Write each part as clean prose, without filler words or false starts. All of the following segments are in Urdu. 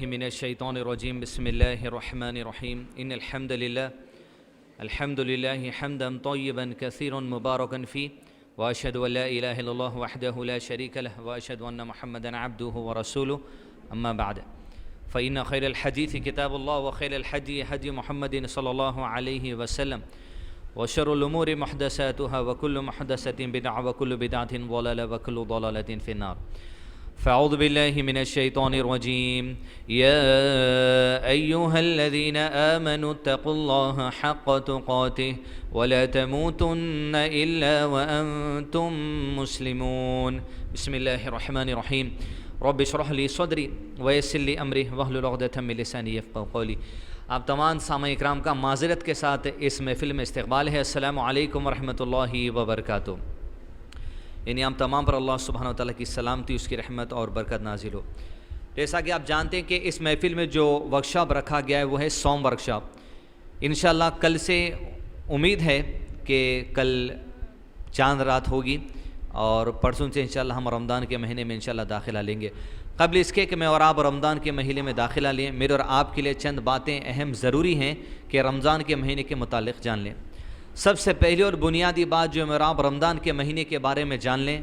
من الشيطان الرجيم بسم الله الرحمن الرحيم إن الحمد لله حمدا طيبا كثيرا مباركا فيه وأشهد أن لا إله إلا الله وحده لا شريك له وأشهد أن محمدا عبده ورسوله أما بعد فإن خير الحديث كتاب الله وخير الحدي هدي محمد صلى الله عليه وسلم وشر الأمور محدثاتها وكل محدثة بدعة وكل بدعة ضلالة وكل ضلالة في النار فأعوذ بالله من الشيطان الرجيم يا أيها الذين آمنوا اتقوا الله حق تقاته ولا تموتن إلا وأنتم مسلمون بسم الله الرحمن الرحيم رب اشرح لي صدري ويسر لي أمري واحلل عقدة من لساني يفقهوا قولي. آپ تمام سامعین اکرام کا معذرت کے ساتھ اس محفل میں استقبال ہے. السلام علیکم ورحمۃ اللہ وبرکاتہ. یعنی ہم تمام پر اللہ سبحانہ وتعالیٰ کی سلامتی، اس کی رحمت اور برکت نازل ہو. جیسا کہ آپ جانتے ہیں کہ اس محفل میں جو ورکشاپ رکھا گیا ہے وہ ہے سوم ورکشاپ. انشاءاللہ کل سے امید ہے کہ کل چاند رات ہوگی اور پرسوں سے انشاءاللہ ہم رمضان کے مہینے میں انشاءاللہ داخلہ لیں گے. قبل اس کے کہ میں اور آپ رمضان کے مہینے میں داخلہ لیں، میرے اور آپ کے لیے چند باتیں اہم ضروری ہیں کہ رمضان کے مہینے کے متعلق جان لیں. سب سے پہلی اور بنیادی بات جو میں اور آپ رمضان کے مہینے کے بارے میں جان لیں،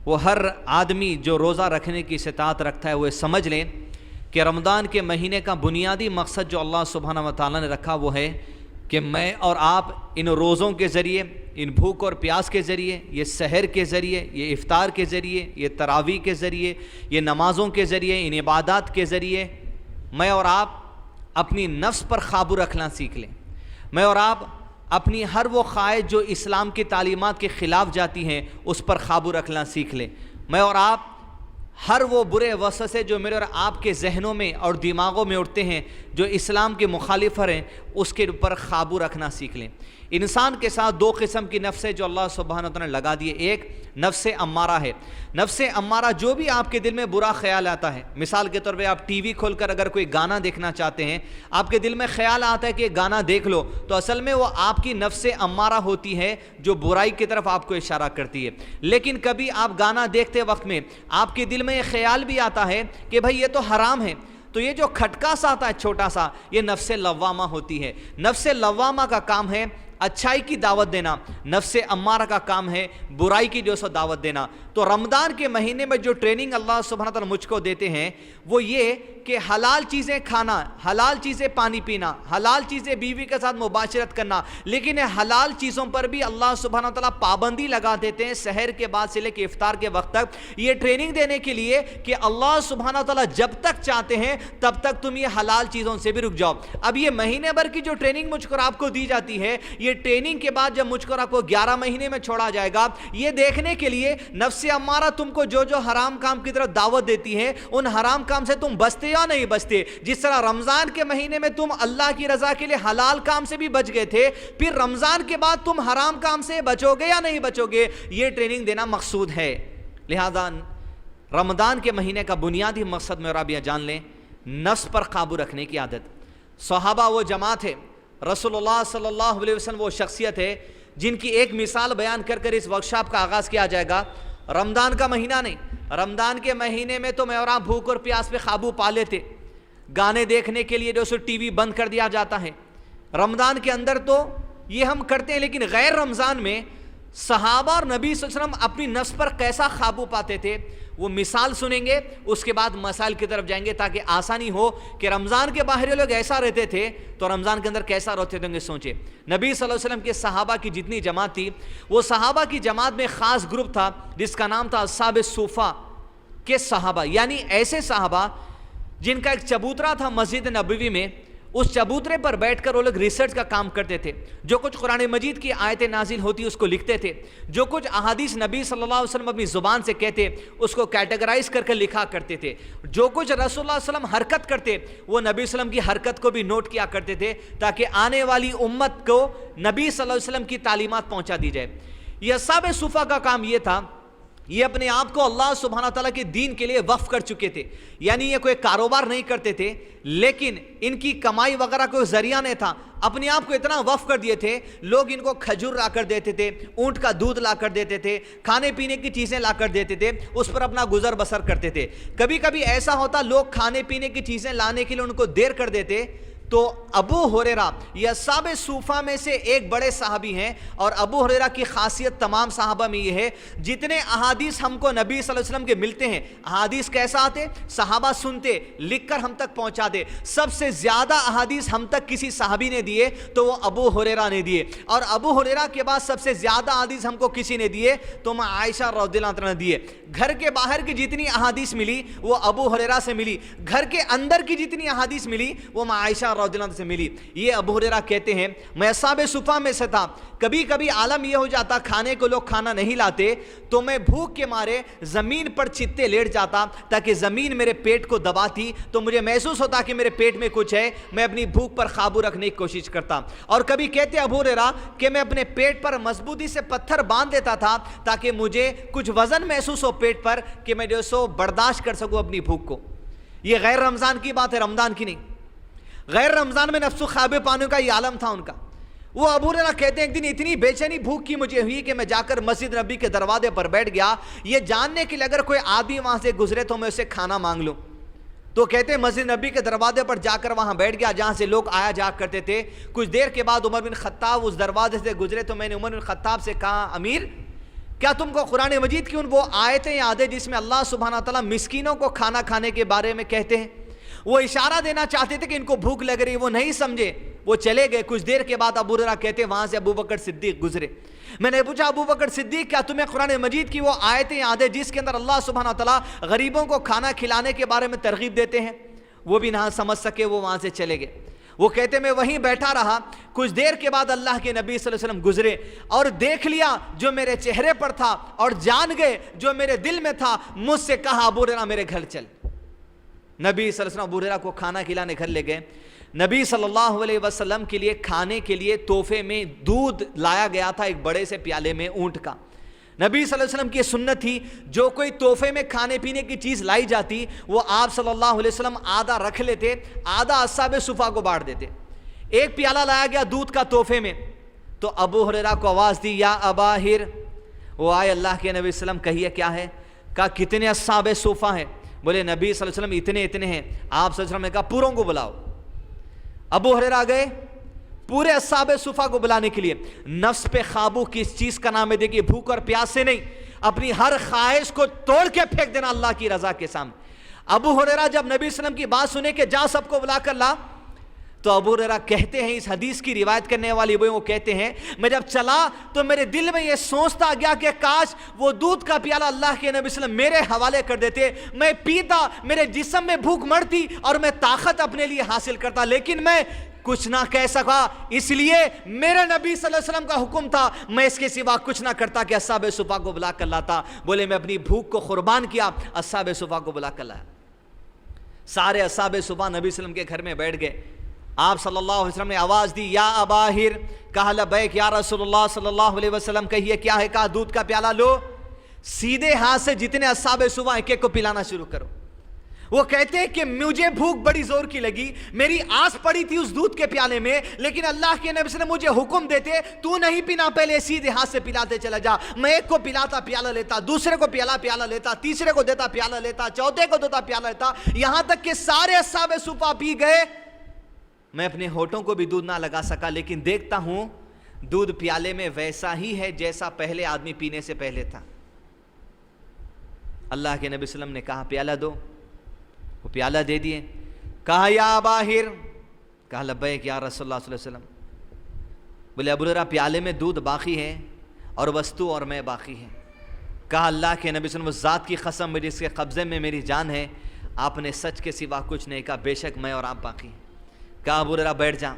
وہ ہر آدمی جو روزہ رکھنے کی استطاعت رکھتا ہے وہ سمجھ لیں کہ رمضان کے مہینے کا بنیادی مقصد جو اللہ سبحانہ وتعالیٰ نے رکھا وہ ہے کہ میں اور آپ ان روزوں کے ذریعے، ان بھوک اور پیاس کے ذریعے، یہ سحر کے ذریعے، یہ افطار کے ذریعے، یہ تراویح کے ذریعے، یہ نمازوں کے ذریعے، ان عبادات کے ذریعے میں اور آپ اپنی نفس پر قابو رکھنا سیکھ لیں. میں اور آپ اپنی ہر وہ خواہش جو اسلام کی تعلیمات کے خلاف جاتی ہیں اس پر قابو رکھنا سیکھ لیں. میں اور آپ ہر وہ برے وسوسے جو میرے اور آپ کے ذہنوں میں اور دماغوں میں اٹھتے ہیں جو اسلام کے مخالف ہیں اس کے اوپر قابو رکھنا سیکھ لیں. انسان کے ساتھ دو قسم کی نفسیں جو اللہ سبحانہ وتعالیٰ نے لگا دیے. ایک نفس امارہ ہے. نفس امارہ جو بھی آپ کے دل میں برا خیال آتا ہے، مثال کے طور پہ آپ ٹی وی کھول کر اگر کوئی گانا دیکھنا چاہتے ہیں، آپ کے دل میں خیال آتا ہے کہ گانا دیکھ لو، تو اصل میں وہ آپ کی نفس امارہ ہوتی ہے جو برائی کی طرف آپ کو اشارہ کرتی ہے. لیکن کبھی آپ گانا دیکھتے وقت میں آپ کے دل میں یہ خیال بھی آتا ہے کہ بھائی یہ تو حرام ہے، تو یہ جو کھٹکا سا آتا ہے چھوٹا سا، یہ نفس لوامہ ہوتی ہے. نفس لوامہ کا کام ہے اچھائی کی دعوت دینا، نفس امارہ کا کام ہے برائی کی جو سو دعوت دینا. تو رمضان کے مہینے میں جو ٹریننگ اللہ سبحانہ تعالیٰ مجھ کو دیتے ہیں وہ یہ کہ حلال چیزیں کھانا، حلال چیزیں پانی پینا، حلال چیزیں بیوی کے ساتھ مباشرت کرنا، لیکن حلال چیزوں پر بھی اللہ سبحانہ تعالیٰ پابندی لگا دیتے ہیں سحر کے بعد سے لے کے افطار کے وقت تک. یہ ٹریننگ دینے کے لیے کہ اللہ سبحانہ تعالیٰ جب تک چاہتے ہیں تب تک تم یہ حلال چیزوں سے بھی رک جاؤ. اب یہ مہینے بھر کی جو ٹریننگ مجھ کو آپ کو دی جاتی ہے، یہ ٹریننگ کے بعد جب مجھ کو آپ کو 11 مہینے میں چھوڑا جائے گا، یہ دیکھنے کے لیے نفس امارہ تم کو جو جو حرام کام کی طرف دعوت دیتی ہے ان حرام کام سے تم بچتے یا نہیں بچتے. جس طرح رمضان کے مہینے میں تم اللہ کی رضا کے لیے حلال کام سے بھی بچ گئے تھے، پھر رمضان کے بعد تم حرام کام سے بچو گے یا نہیں بچو گے، یہ ٹریننگ دینا مقصود ہے. لہذا رمضان کے مہینے کا بنیادی مقصد میں اور آپ یہ جان لیں، نفس پر قابو رکھنے کی عادت. صحابہ وہ جماعت ہے، رسول اللہ صلی اللہ علیہ وسلم وہ شخصیت ہے جن کی ایک مثال بیان کر کر اس ورکشاپ کا آغاز کیا جائے گا. رمضان کا مہینہ نہیں، رمضان کے مہینے میں تو میں اور آپ بھوک اور پیاس پہ قابو پا لیتے. گانے دیکھنے کے لیے جو سو ٹی وی بند کر دیا جاتا ہے. رمضان کے اندر تو یہ ہم کرتے ہیں، لیکن غیر رمضان میں صحابہ اور نبی صلی اللہ علیہ وسلم اپنی نفس پر کیسا قابو پاتے تھے وہ مثال سنیں گے، اس کے بعد مسائل کی طرف جائیں گے تاکہ آسانی ہو کہ رمضان کے باہر لوگ ایسا رہتے تھے تو رمضان کے اندر کیسا رہتے تھے. سوچے نبی صلی اللہ علیہ وسلم کے صحابہ کی جتنی جماعت تھی، وہ صحابہ کی جماعت میں خاص گروپ تھا جس کا نام تھا اصحاب صوفہ کے صحابہ، یعنی ایسے صحابہ جن کا ایک چبوترا تھا مسجد نبوی میں. اس چبوترے پر بیٹھ کر وہ لوگ ریسرچ کا کام کرتے تھے. جو کچھ قرآن مجید کی آیتیں نازل ہوتی اس کو لکھتے تھے، جو کچھ احادیث نبی صلی اللہ علیہ وسلم اپنی زبان سے کہتے اس کو کیٹیگرائز کر کے لکھا کرتے تھے. جو کچھ رسول اللہ صلی اللہ علیہ وسلم حرکت کرتے وہ نبی صلی اللہ علیہ وسلم کی حرکت کو بھی نوٹ کیا کرتے تھے تاکہ آنے والی امت کو نبی صلی اللہ علیہ وسلم کی تعلیمات پہنچا دی جائے. یہ اصحاب صوفہ کا کام یہ تھا یہ اپنے آپ کو اللہ سبحانہ تعالیٰ کے دین کے لیے وقف کر چکے تھے، یعنی یہ کوئی کاروبار نہیں کرتے تھے، لیکن ان کی کمائی وغیرہ کوئی ذریعہ نہیں تھا، اپنے آپ کو اتنا وقف کر دیے تھے، لوگ ان کو کھجور لا کر دیتے تھے، اونٹ کا دودھ لا کر دیتے تھے، کھانے پینے کی چیزیں لا کر دیتے تھے، اس پر اپنا گزر بسر کرتے تھے۔ کبھی کبھی ایسا ہوتا لوگ کھانے پینے کی چیزیں لانے کے لیے ان کو دیر کر دیتے، تو ابو ہریرہ یہ اصحاب صوفہ میں سے ایک بڑے صحابی ہیں، اور ابو ہریرہ کی خاصیت تمام صحابہ میں یہ ہے، جتنے احادیث ہم کو نبی صلی اللہ علیہ وسلم کے ملتے ہیں، احادیث کیسا آتے؟ صحابہ سنتے، لکھ کر ہم تک پہنچا دے۔ سب سے زیادہ احادیث ہم تک کسی صحابی نے دیے تو وہ ابو ہریرہ نے دیے، اور ابو ہریرہ کے بعد سب سے زیادہ احادیث ہم کو کسی نے دیے تو عائشہ رضی اللہ عنہا نے دیے۔ گھر کے باہر کی جتنی احادیث ملی وہ ابو ہریرہ سے ملی، گھر کے اندر کی جتنی احادیث ملی وہ عائشہ رضی اللہ عنہ سے ملی۔ یہ ابو ہریرہ کہتے ہیں میں اصحاب صفہ میں سے تھا، کبھی کبھی عالم یہ ہو جاتا کھانے کو لوگ کھانا نہیں لاتے تو میں بھوک کے مارے زمین پر چتے لیٹ جاتا تاکہ زمین میرے پیٹ کو دباتی تو مجھے محسوس ہوتا کہ میرے پیٹ میں کچھ ہے، میں اپنی بھوک پر قابو رکھنے کی کوشش کرتا۔ اور کبھی کہتے ابو ہریرہ کہ میں اپنے پیٹ پر مضبوطی سے پتھر باندھ دیتا تھا تاکہ مجھے کچھ وزن محسوس ہو پیٹ پر کہ میں جو سو برداشت کر سکوں اپنی بھوک کو۔ یہ غیر رمضان کی بات ہے، رمضان کی نہیں۔ غیر رمضان میں نفس و خواب پانے کا یہ عالم تھا ان کا۔ وہ ابو ہریرہ کہتے ہیں ایک دن اتنی بے چینی بھوک کی مجھے ہوئی کہ میں جا کر مسجد نبی کے دروازے پر بیٹھ گیا، یہ جاننے کے لیے اگر کوئی آدمی وہاں سے گزرے تو میں اسے کھانا مانگ لوں۔ تو کہتے ہیں مسجد نبی کے دروازے پر جا کر وہاں بیٹھ گیا جہاں سے لوگ آیا جا کرتے تھے۔ کچھ دیر کے بعد عمر بن خطاب اس دروازے سے گزرے تو میں نے عمر بن خطاب سے کہا امیر کیا تم کو قرآن مجید کی ان وہ آیتیں یاد ہے جس میں اللہ سبحانہ تعالیٰ مسکینوں کو کھانا کھانے کے بارے میں کہتے ہیں؟ وہ اشارہ دینا چاہتے تھے کہ ان کو بھوک لگ رہی، وہ نہیں سمجھے، وہ چلے گئے۔ کچھ دیر کے بعد ابو ہریرہ کہتے ہیں وہاں سے ابو بکر صدیق گزرے۔ میں نے پوچھا ابو بکر صدیق کیا تمہیں قرآن مجید کی وہ آیتیں یاد ہے جس کے اندر اللہ سبحانہ تعالیٰ غریبوں کو کھانا کھلانے کے بارے میں ترغیب دیتے ہیں؟ وہ بھی نہ سمجھ سکے، وہ وہاں سے چلے گئے۔ وہ کہتے میں وہیں بیٹھا رہا، کچھ دیر کے بعد اللہ کے نبی صلی اللہ علیہ وسلم گزرے اور دیکھ لیا جو میرے چہرے پر تھا اور جان گئے جو میرے دل میں تھا۔ مجھ سے کہا ابو ہریرہ میرے گھر چل۔ نبی صلی اللہ علیہ وسلم ابو ہریرہ کو کھانا کھلانے گھر لے گئے۔ نبی صلی اللہ علیہ وسلم کے لیے کھانے کے لیے تحفے میں دودھ لایا گیا تھا ایک بڑے سے پیالے میں اونٹ کا۔ نبی صلی اللہ علیہ وسلم کی سنت تھی جو کوئی تحفے میں کھانے پینے کی چیز لائی جاتی وہ آپ صلی اللہ علیہ وسلم آدھا رکھ لیتے، آدھا اصحاب صفہ کو بانٹ دیتے۔ ایک پیالہ لایا گیا دودھ کا تحفے میں تو ابو ہریرہ کو آواز دی یا ابا ہر۔ وہ آئے اللہ کے نبی صلی اللہ علیہ وسلم کہیے کیا ہے؟ کہا کتنے اصحاب صفہ ہیں؟ بولے نبی صلی اللہ علیہ وسلم اتنے ہیں۔ آپ صلی اللہ علیہ وسلم نے کہا پوروں کو بلاؤ۔ ابو ہریرہ گئے پورے اصحاب صفہ کو بلانے کے لیے۔ نفس پہ قابو کس چیز کا نام ہے؟ دیکھیے بھوک اور پیاس سے نہیں، اپنی ہر خواہش کو توڑ کے پھینک دینا اللہ کی رضا کے سامنے۔ ابو ہریرہ جب نبی صلی اللہ علیہ وسلم کی بات سنے کہ جا سب کو بلا کر لا، تو ابو ہریرہ کہتے ہیں اس حدیث کی روایت کرنے والی وہ کہتے ہیں میں جب چلا تو میرے دل میں یہ سوچتا گیا کہ کاش وہ دودھ کا پیالہ اللہ کے نبی صلی اللہ علیہ وسلم میرے حوالے کر دیتے، میں پیتا، میرے جسم میں بھوک مرتی اور میں طاقت اپنے لیے حاصل کرتا، لیکن میں کچھ نہ کہہ سکا، اس لیے میرے نبی صلی اللہ علیہ وسلم کا حکم تھا میں اس کے سوا کچھ نہ کرتا کہ اصحاب صفہ کو بلا کر لاتا۔ بولے میں اپنی بھوک کو قربان کیا، اصحاب صفہ کو بلا کر لایا۔ سارے اصحاب صفہ نبی صلی اللہ علیہ وسلم کے گھر میں بیٹھ گئے۔ آپ صلی اللہ علیہ وسلم نے آواز دی یا ابا ہر، کہا لبیک یا رسول اللہ صلی اللہ علیہ وسلم، کہیے کیا ہے؟ کہا دودھ کا پیالہ لو، سیدھے ہاتھ سے جتنے اصحاب صفہ ایک ایک کو پلانا شروع کرو۔ وہ کہتے ہیں کہ مجھے بھوک بڑی زور کی لگی، میری آس پڑی تھی اس دودھ کے پیالے میں، لیکن اللہ کے نبی صلی اللہ علیہ وسلم مجھے حکم دیتے تو نہیں پینا، پہلے سیدھے ہاتھ سے پلاتے چلا جا۔ میں ایک کو پلاتا پیالہ لیتا، دوسرے کو پیالہ لیتا، تیسرے کو دیتا پیالہ لیتا، چوتھے کو دیتا پیالہ لیتا، یہاں تک کہ سارے اصحاب صفہ پی گئے۔ میں اپنے ہونٹوں کو بھی دودھ نہ لگا سکا، لیکن دیکھتا ہوں دودھ پیالے میں ویسا ہی ہے جیسا پہلے آدمی پینے سے پہلے تھا۔ اللہ کے نبی صلی اللہ علیہ وسلم نے کہا پیالہ دو، وہ پیالہ دے دیے۔ کہا یا ابا ہر، کہا لبیک یا رسول اللہ صلی اللہ علیہ وسلم۔ بولے ابو ہریرہ پیالے میں دودھ باقی ہے اور وستو اور میں باقی ہے۔ کہا اللہ کے نبی صلی اللہ علیہ وسلم ذات کی قسم جس کے قبضے میں میری جان ہے، آپ نے سچ کے سوا کچھ نہیں کہا، بے شک میں اور آپ باقی ہیں۔ کہا ابو ہریرہ بیٹھ جا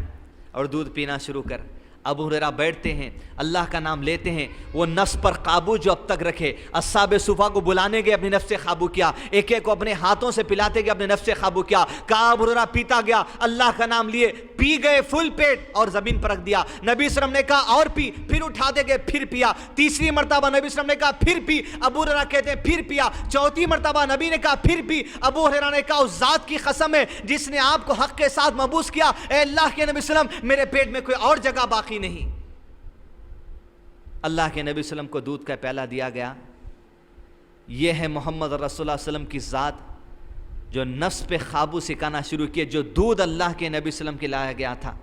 اور دودھ پینا شروع کر۔ ابو ہریرہ بیٹھتے ہیں، اللہ کا نام لیتے ہیں، وہ نفس پر قابو جو اب تک رکھے، اصحاب صفہ کو بلانے گئے، اپنے نفس سے قابو کیا، ایک ایک کو اپنے ہاتھوں سے پلاتے گئے، اپنے نفس سے قابو کیا۔ کہا ابو ہریرہ پیتا گیا، اللہ کا نام لیے، پی گئے فل پیٹ اور زمین پر رکھ دیا. نبی صلی اللہ علیہ وسلم نے کہا اور پی, پھر اٹھاتے گئے پھر پیا. تیسری مرتبہ نبی صلی اللہ علیہ وسلم نے کہا پھر پی. ابو ہریرہ کہتے ہیں پھر پیا. چوتھی مرتبہ نبی نے کہا پھر پی. ابو ہریرہ نے کہا اس ذات کی قسم ہے جس نے آپ کو حق کے ساتھ مبعوث کیا, اے اللہ کے نبی صلی اللہ علیہ وسلم میرے پیٹ میں کوئی اور جگہ باقی نہیں. اللہ کے نبی صلی اللہ علیہ وسلم کو دودھ کا پیالہ دیا گیا. یہ ہے محمد رسول اللہ صلی اللہ علیہ وسلم کی ذات جو نفس پہ قابو سکھانا شروع کیے. جو دودھ اللہ کے نبی صلی اللہ علیہ وسلم کے لایا گیا تھا,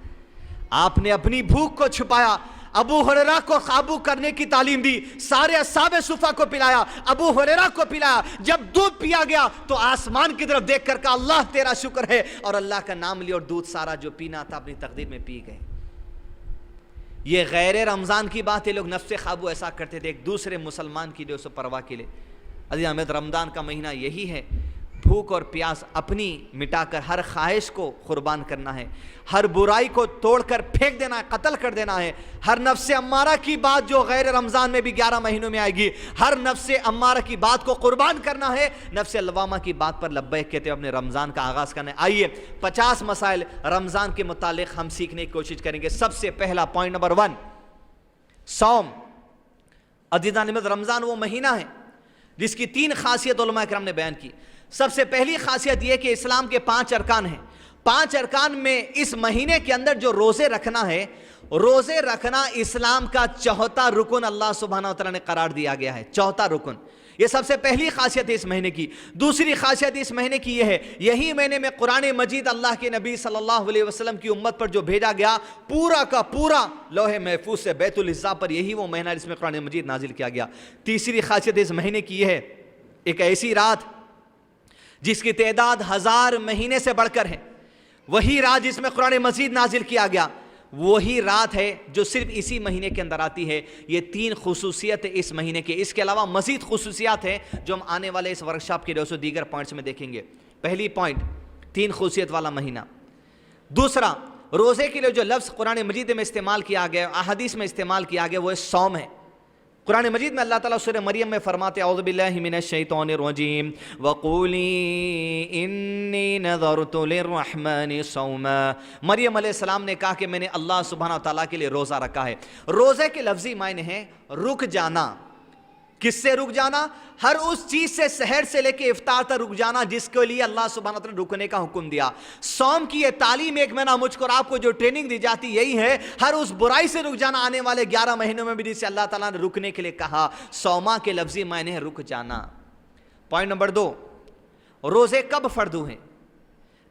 آپ نے اپنی بھوک کو چھپایا, ابو ہریرہ کو قابو کرنے کی تعلیم دی, سارے اصحاب صفہ کو پلایا, ابو ہریرہ کو پلایا. جب دودھ پیا گیا تو آسمان کی طرف دیکھ کر کہا اللہ تیرا شکر ہے, اور اللہ کا نام لیا اور دودھ سارا جو پینا تھا اپنی تقدیر میں پی گئے. یہ غیر رمضان کی بات ہے, لوگ نفس قابو ایسا کرتے تھے ایک دوسرے مسلمان کی جو پرواہ کے لیے. عزیز احمد, رمضان کا مہینہ یہی ہے, بھوک اور پیاس اپنی مٹا کر ہر خواہش کو قربان کرنا ہے, ہر برائی کو توڑ کر پھینک دینا ہے, قتل کر دینا ہے. ہر نفس امارہ کی بات جو غیر رمضان میں بھی 11 مہینوں میں آئے گی, ہر نفس امارہ کی بات کو قربان کرنا ہے. نفس لوامہ کی بات پر لبیک کہتے ہوئے اپنے رمضان کا آغاز کرنا ہے. آئیے 50 مسائل رمضان کے متعلق ہم سیکھنے کی کوشش کریں گے. سب سے پہلا پوائنٹ نمبر 1, صوم. عزیزان احمد, رمضان وہ مہینہ ہے جس کی 3 خاصیت علماء کرام نے بیان کی. سب سے پہلی خاصیت یہ کہ اسلام کے 5 ارکان ہیں. 5 ارکان میں اس مہینے کے اندر جو روزے رکھنا ہے, روزے رکھنا اسلام کا 4تھا رکن اللہ سبحانہ وتعالی نے قرار دیا گیا ہے. 4تھا رکن, یہ سب سے پہلی خاصیت ہے اس مہینے کی. دوسری خاصیت اس مہینے کی یہ ہے, یہی مہینے میں قرآن مجید اللہ کے نبی صلی اللہ علیہ وسلم کی امت پر جو بھیجا گیا, پورا کا پورا لوح محفوظ سے بیت العزا پر, یہی وہ مہینہ جس میں قرآن مجید نازل کیا گیا. تیسری خاصیت اس مہینے کی یہ ہے, ایک ایسی رات جس کی تعداد 1000 مہینے سے بڑھ کر ہے, وہی رات جس میں قرآن مجید نازل کیا گیا, وہی رات ہے جو صرف اسی مہینے کے اندر آتی ہے. یہ 3 خصوصیت ہے اس مہینے کے. اس کے علاوہ مزید خصوصیات ہیں جو ہم آنے والے اس ورکشاپ کے دوستوں دیگر پوائنٹس میں دیکھیں گے. پہلی پوائنٹ, 3 خصوصیت والا مہینہ. دوسرا, روزے کے لیے جو لفظ قرآن مجید میں استعمال کیا گیا, احادیث میں استعمال کیا گیا, وہ صوم ہے. قرآن مجید میں اللہ تعالیٰ سورہ مریم میں فرماتے اعوذ باللہ من الشیطان الرجیم وقولی انی نذرت للرحمن صوما. مریم علیہ السلام نے کہا کہ میں نے اللہ سبحانہ تعالیٰ کے لیے روزہ رکھا ہے. روزے کے لفظی معنی ہے رک جانا. کس سے رک جانا؟ ہر اس چیز سے, سحر سے لے کے افطار تک رک جانا جس کے لیے اللہ سبحانہ وتعالی نے رکنے کا حکم دیا. صوم کی یہ تعلیم ایک مہینہ مجھ کو اور آپ کو جو ٹریننگ دی جاتی یہی ہے, ہر اس برائی سے رک جانا آنے والے 11 مہینوں میں بھی جسے اللہ تعالیٰ نے رکنے کے لیے کہا. صوما کے لفظی معنی ہے رک جانا. پوائنٹ نمبر 2, روزے کب فرض ہوئے؟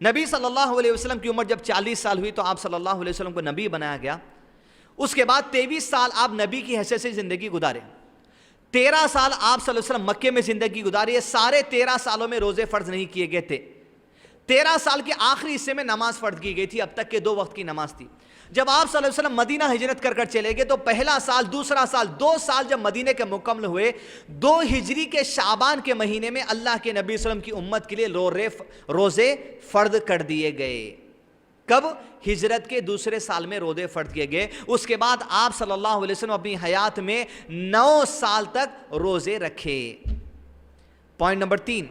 نبی صلی اللہ علیہ وسلم کی عمر جب 40 سال ہوئی تو آپ صلی اللہ علیہ وسلم کو نبی بنایا گیا. اس کے بعد 23 سال آپ نبی کی حیثیت سے زندگی گزارے. 13 سال آپ صلی اللہ علیہ وسلم مکے میں زندگی گزاری ہے. سارے 13 سالوں میں روزے فرض نہیں کیے گئے تھے. 13 سال کے آخری حصے میں نماز فرض کی گئی تھی. اب تک کے 2 وقت کی نماز تھی. جب آپ صلی اللہ علیہ وسلم مدینہ ہجرت کر کر چلے گئے تو پہلا سال, دوسرا سال, 2 سال جب مدینہ کے مکمل ہوئے, 2 ہجری کے شعبان کے مہینے میں اللہ کے نبی صلی اللہ علیہ وسلم کی امت کے لیے روزے فرض کر دیے گئے. کب؟ ہجرت کے دوسرے سال میں روزے فرض کیے گئے. اس کے بعد آپ صلی اللہ علیہ وسلم اپنی حیات میں 9 سال تک روزے رکھے. پوائنٹ نمبر 3,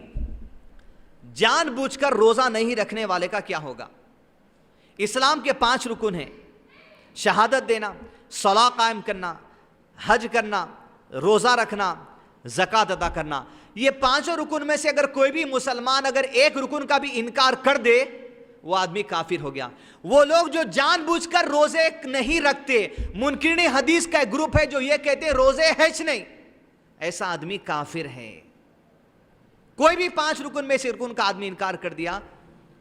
جان بوجھ کر روزہ نہیں رکھنے والے کا کیا ہوگا؟ اسلام کے 5 رکن ہیں, شہادت دینا, صلاح قائم کرنا, حج کرنا, روزہ رکھنا, زکوٰۃ ادا کرنا. یہ 5 رکن میں سے اگر کوئی بھی مسلمان اگر ایک رکن کا بھی انکار کر دے وہ آدمی کافر ہو گیا. وہ لوگ جو جان بوجھ کر روزے نہیں رکھتے, منکرین حدیث کا ایک گروپ ہے جو یہ کہتے ہیں روزے ہیچ نہیں, ایسا آدمی کافر ہے. کوئی بھی 5 رکن میں سے رکن کا آدمی انکار کر دیا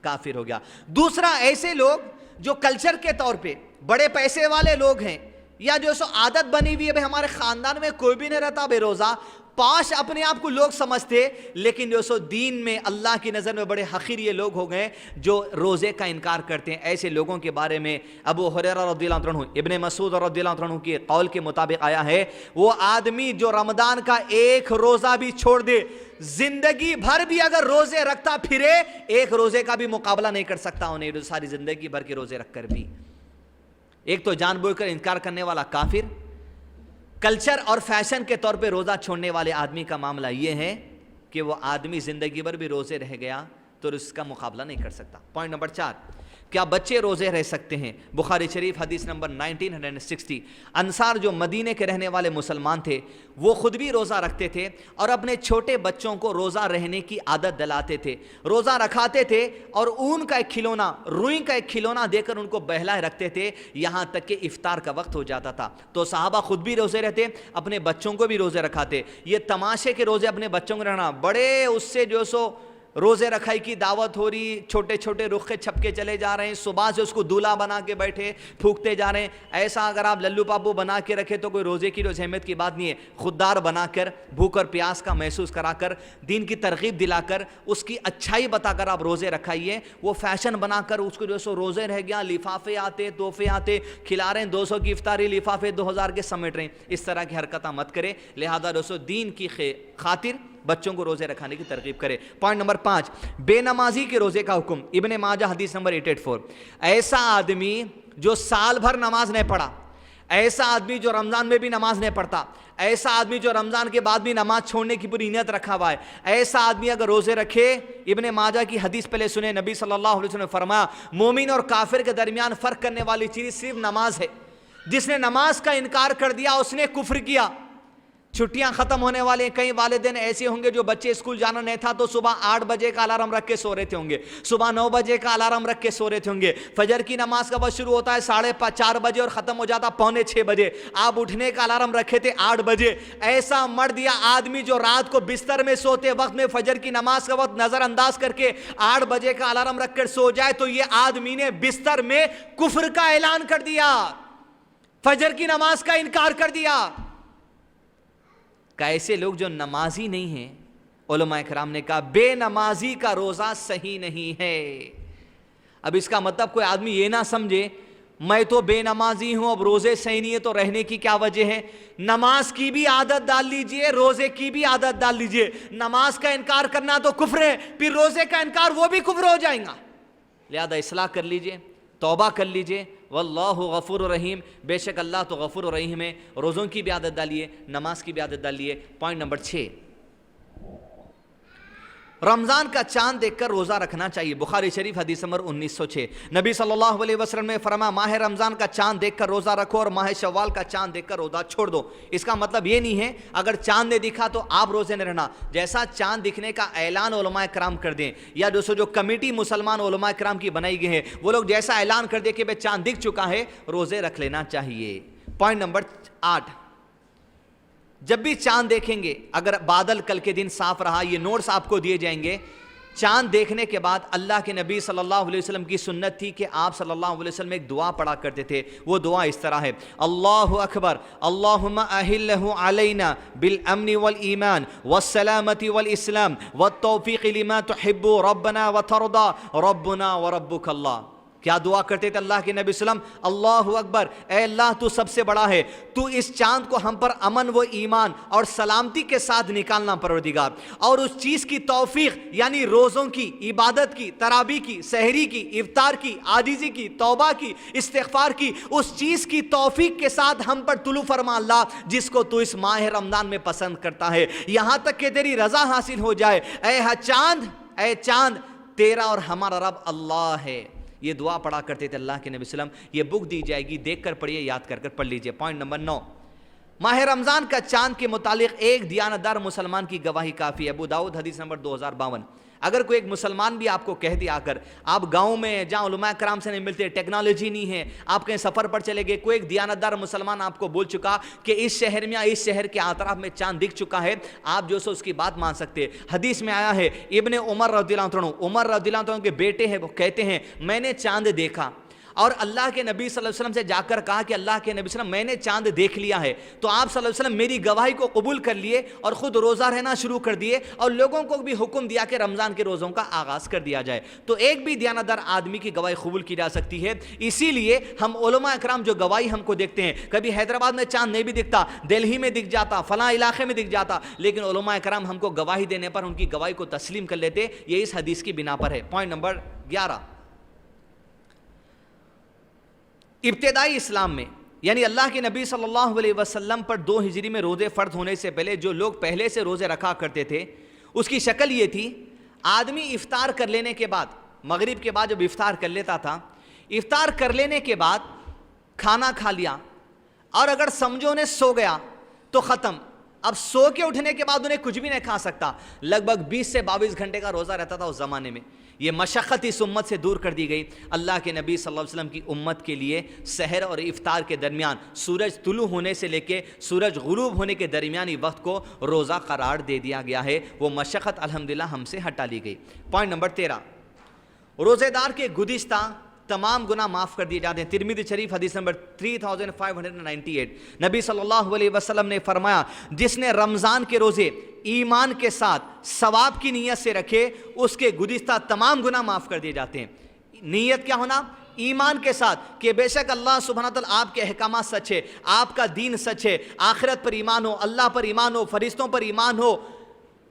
کافر ہو گیا. دوسرا, ایسے لوگ جو کلچر کے طور پہ بڑے پیسے والے لوگ ہیں یا جو سو عادت بنی ہوئی ہے بھائی ہمارے خاندان میں کوئی بھی نہیں رہتا بے روزہ, پاش اپنے آپ کو لوگ سمجھتے, لیکن جو سو دین میں اللہ کی نظر میں بڑے حقیر یہ لوگ ہو گئے جو روزے کا انکار کرتے ہیں. ایسے لوگوں کے بارے میں ابو ہریرہ رضی اللہ عنہ, ابن مسعود رضی اللہ عنہ کے قول کے مطابق آیا ہے, وہ آدمی جو رمضان کا ایک روزہ بھی چھوڑ دے, زندگی بھر بھی اگر روزے رکھتا پھرے, ایک روزے کا بھی مقابلہ نہیں کر سکتا انہیں ساری زندگی بھر کے روزے رکھ کر بھی. ایک تو جان بوجھ کر انکار کرنے والا کافر. کلچر اور فیشن کے طور پہ روزہ چھوڑنے والے آدمی کا معاملہ یہ ہے کہ وہ آدمی زندگی بھر بھی روزے رہ گیا تو اس کا مقابلہ نہیں کر سکتا. پوائنٹ نمبر 4, کیا بچے روزے رہ سکتے ہیں؟ بخاری شریف حدیث نمبر 1960۔ انصار جو مدینے کے رہنے والے مسلمان تھے وہ خود بھی روزہ رکھتے تھے اور اپنے چھوٹے بچوں کو روزہ رہنے کی عادت دلاتے تھے، روزہ رکھاتے تھے اور اون کا ایک کھلونا، روئی کا ایک کھلونا دے کر ان کو بہلائے رکھتے تھے یہاں تک کہ افطار کا وقت ہو جاتا تھا۔ تو صحابہ خود بھی روزے رہتے، اپنے بچوں کو بھی روزے رکھاتے۔ یہ تماشے کے روزے اپنے بچوں کو رہنا، بڑے اس سے جو سو روزے رکھائی کی دعوت ہو رہی، چھوٹے چھوٹے رخے چھپ کے چلے جا رہے ہیں، صبح سے اس کو دولہا بنا کے بیٹھے پھونکتے جا رہے ہیں۔ ایسا اگر آپ للو پاپو بنا کے رکھے تو کوئی روزے کی روز اہمیت کی بات نہیں ہے۔ خوددار بنا کر، بھوک اور پیاس کا محسوس کرا کر، دین کی ترغیب دلا کر، اس کی اچھائی بتا کر آپ روزے رکھائیے۔ وہ فیشن بنا کر اس کو جو سو روزے رہ گیا، لفافے آتے، تحفے آتے، کھلا رہے ہیں 200 کی افطاری، لفافے 2000 کے سمیٹ رہے ہیں۔ اس طرح کی حرکتیں مت کرے، لہذا دوستو دین کی خاطر بچوں کو روزے رکھانے کی ترغیب کرے۔ پوائنٹ نمبر 5، بے نمازی کے روزے کا حکم۔ ابن ماجہ حدیث نمبر 884۔ ایسا آدمی جو سال بھر نماز نہیں پڑھا، ایسا آدمی جو رمضان میں بھی نماز نہیں پڑھتا، ایسا آدمی جو رمضان کے بعد بھی نماز چھوڑنے کی پوری نیت رکھا ہوا ہے، ایسا آدمی اگر روزے رکھے، ابن ماجہ کی حدیث پہلے سنے، نبی صلی اللہ علیہ وسلم نے فرمایا مومن اور کافر کے درمیان فرق کرنے والی چیز صرف نماز ہے۔ جس نے نماز کا انکار کر دیا اس نے کفر کیا۔ چھٹیاں ختم ہونے والے، کئی والدین ایسے ہوں گے جو بچے اسکول جانا نہیں تھا تو صبح 8 بجے کا الارم رکھ کے سو رہے ہوں گے، صبح 9 بجے کا الارم رکھ کے سو رہے ہوں گے۔ فجر کی نماز کا وقت شروع ہوتا ہے 4:30 بجے اور ختم ہو جاتا 5:45 بجے، آپ اٹھنے کا الارم رکھے تھے 8 بجے۔ ایسا مرد یا آدمی جو رات کو بستر میں سوتے وقت میں فجر کی نماز کا وقت نظر انداز کر کے 8 بجے کا الارم رکھ کر سو جائے تو یہ آدمی نے بستر میں کفر کا اعلان کر دیا، فجر کی نماز کا انکار کر دیا۔ ایسے لوگ جو نمازی نہیں ہیں، علماء کرام نے کہا بے نمازی کا روزہ صحیح نہیں ہے۔ اب اس کا مطلب کوئی آدمی یہ نہ سمجھے میں تو بے نمازی ہوں اب روزے صحیح نہیں ہے تو رہنے کی کیا وجہ ہے؟ نماز کی بھی عادت ڈال لیجئے، روزے کی بھی عادت ڈال لیجئے۔ نماز کا انکار کرنا تو کفر ہے، پھر روزے کا انکار وہ بھی کفر ہو جائیں گا۔ لہذا اصلاح کر لیجئے، توبہ کر لیجئے۔ واللہ غفور رحیم، بے شک اللہ تو غفور رحیم ہے۔ روزوں کی بھی عادت ڈالیے، نماز کی بھی عادت ڈالیے۔ پوائنٹ نمبر 6، رمضان کا چاند دیکھ کر روزہ رکھنا چاہیے۔ بخاری شریف حدیث نمبر 1906، نبی صلی اللہ علیہ وسلم نے فرمایا ماہ رمضان کا چاند دیکھ کر روزہ رکھو اور ماہ شوال کا چاند دیکھ کر روزہ چھوڑ دو۔ اس کا مطلب یہ نہیں ہے اگر چاند نے دکھا تو آپ روزے نہ رہنا، جیسا چاند دکھنے کا اعلان علماء کرام کر دیں، یا دوستو جو کمیٹی مسلمان علماء کرام کی بنائی گئی ہے وہ لوگ جیسا اعلان کر دیں کہ بھئی چاند دکھ چکا ہے، روزے رکھ لینا چاہیے۔ پوائنٹ نمبر 8، جب بھی چاند دیکھیں گے، اگر بادل کل کے دن صاف رہا، یہ نوٹس آپ کو دیے جائیں گے، چاند دیکھنے کے بعد اللہ کے نبی صلی اللہ علیہ وسلم کی سنت تھی کہ آپ صلی اللہ علیہ وسلم ایک دعا پڑھا کرتے تھے۔ وہ دعا اس طرح ہے، اللہ اکبر اللہم اہلہ علینا بالامن والایمان والسلامت والاسلام والتوفیق لما تحب ربنا وترضى ربنا وربک اللہ۔ کیا دعا کرتے تھے اللہ کے نبی صلی اللہ علیہ وسلم؟ اللہ اکبر، اے اللہ تو سب سے بڑا ہے، تو اس چاند کو ہم پر امن و ایمان اور سلامتی کے ساتھ نکالنا پروردگار، اور اس چیز کی توفیق یعنی روزوں کی، عبادت کی، تراویح کی، سحری کی، افطار کی، عاجزی کی، توبہ کی، استغفار کی، اس چیز کی توفیق کے ساتھ ہم پر طلوع فرما اللہ جس کو تو اس ماہ رمضان میں پسند کرتا ہے، یہاں تک کہ تیری رضا حاصل ہو جائے۔ اے چاند تیرا اور ہمارا رب اللہ ہے۔ یہ دعا پڑھا کرتے تھے اللہ کے نبی صلی اللہ علیہ وسلم۔ یہ بک دی جائے گی، دیکھ کر پڑھیے، یاد کر پڑھ لیجئے۔ پوائنٹ نمبر 9، ماہ رمضان کا چاند کے متعلق ایک دیانتدار مسلمان کی گواہی کافی ہے۔ ابو داؤد حدیث نمبر 2052۔ اگر کوئی ایک مسلمان بھی آپ کو کہہ دے آ کر، آپ گاؤں میں جہاں علماء کرام سے نہیں ملتے، ٹیکنالوجی نہیں ہے، آپ کہیں سفر پر چلے گئے، کوئی ایک دیانتدار مسلمان آپ کو بول چکا کہ اس شہر میں یا اس شہر کے اطراف میں چاند دکھ چکا ہے، آپ جو سو اس کی بات مان سکتے۔ حدیث میں آیا ہے، ابن عمر رضی اللہ عنہ، عمر رضی اللہ عنہ کے بیٹے ہیں، وہ کہتے ہیں میں نے چاند دیکھا، اور اللہ کے نبی صلی اللہ علیہ وسلم سے جا کر کہا کہ اللہ کے نبی صلی اللہ علیہ وسلم میں نے چاند دیکھ لیا ہے، تو آپ صلی اللہ علیہ وسلم میری گواہی کو قبول کر لیے اور خود روزہ رہنا شروع کر دیے، اور لوگوں کو بھی حکم دیا کہ رمضان کے روزوں کا آغاز کر دیا جائے۔ تو ایک بھی دیانتدار آدمی کی گواہی قبول کی جا سکتی ہے۔ اسی لیے ہم علماء اکرام جو گواہی ہم کو دیکھتے ہیں، کبھی حیدرآباد میں چاند نہیں بھی دکھتا، دلہی میں دکھ جاتا، فلاں علاقے میں دکھ جاتا، لیکن علماء اکرام ہم کو گواہی دینے پر ان کی گواہی کو تسلیم کر لیتے، یہ اس حدیث کی بنا پر ہے۔ پوائنٹ نمبر 11، ابتدائی اسلام میں یعنی اللہ کے نبی صلی اللہ علیہ وسلم پر 2 ہجری میں روزے فرض ہونے سے پہلے جو لوگ پہلے سے روزے رکھا کرتے تھے، اس کی شکل یہ تھی، آدمی افطار کر لینے کے بعد، مغرب کے بعد جب افطار کر لیتا تھا، افطار کر لینے کے بعد کھانا کھا لیا اور اگر سمجھو انہیں سو گیا تو ختم. اب سو کے اٹھنے کے بعد انہیں کچھ بھی نہیں کھا سکتا. لگ بھگ 20 سے 22 گھنٹے کا روزہ رہتا تھا اس زمانے میں. یہ مشقت اس امت سے دور کر دی گئی. اللہ کے نبی صلی اللہ علیہ وسلم کی امت کے لیے سحر اور افطار کے درمیان سورج طلوع ہونے سے لے کے سورج غروب ہونے کے درمیانی وقت کو روزہ قرار دے دیا گیا ہے. وہ مشقت الحمدللہ ہم سے ہٹا لی گئی. پوائنٹ نمبر 13, روزے دار کے گزشتہ تمام گناہ معاف کر دیے جاتے ہیں. ترمذی شریف حدیث نمبر 3598. نبی صلی اللہ علیہ وسلم نے فرمایا, جس نے رمضان کے روزے ایمان کے ساتھ ثواب کی نیت سے رکھے اس کے گزشتہ تمام گناہ معاف کر دیے جاتے ہیں. نیت کیا ہونا؟ ایمان کے ساتھ کہ بے شک اللہ سبحانہ تعالیٰ آپ کے احکامات سچ ہے, آپ کا دین سچ ہے, آخرت پر ایمان ہو, اللہ پر ایمان ہو, فرشتوں پر ایمان ہو,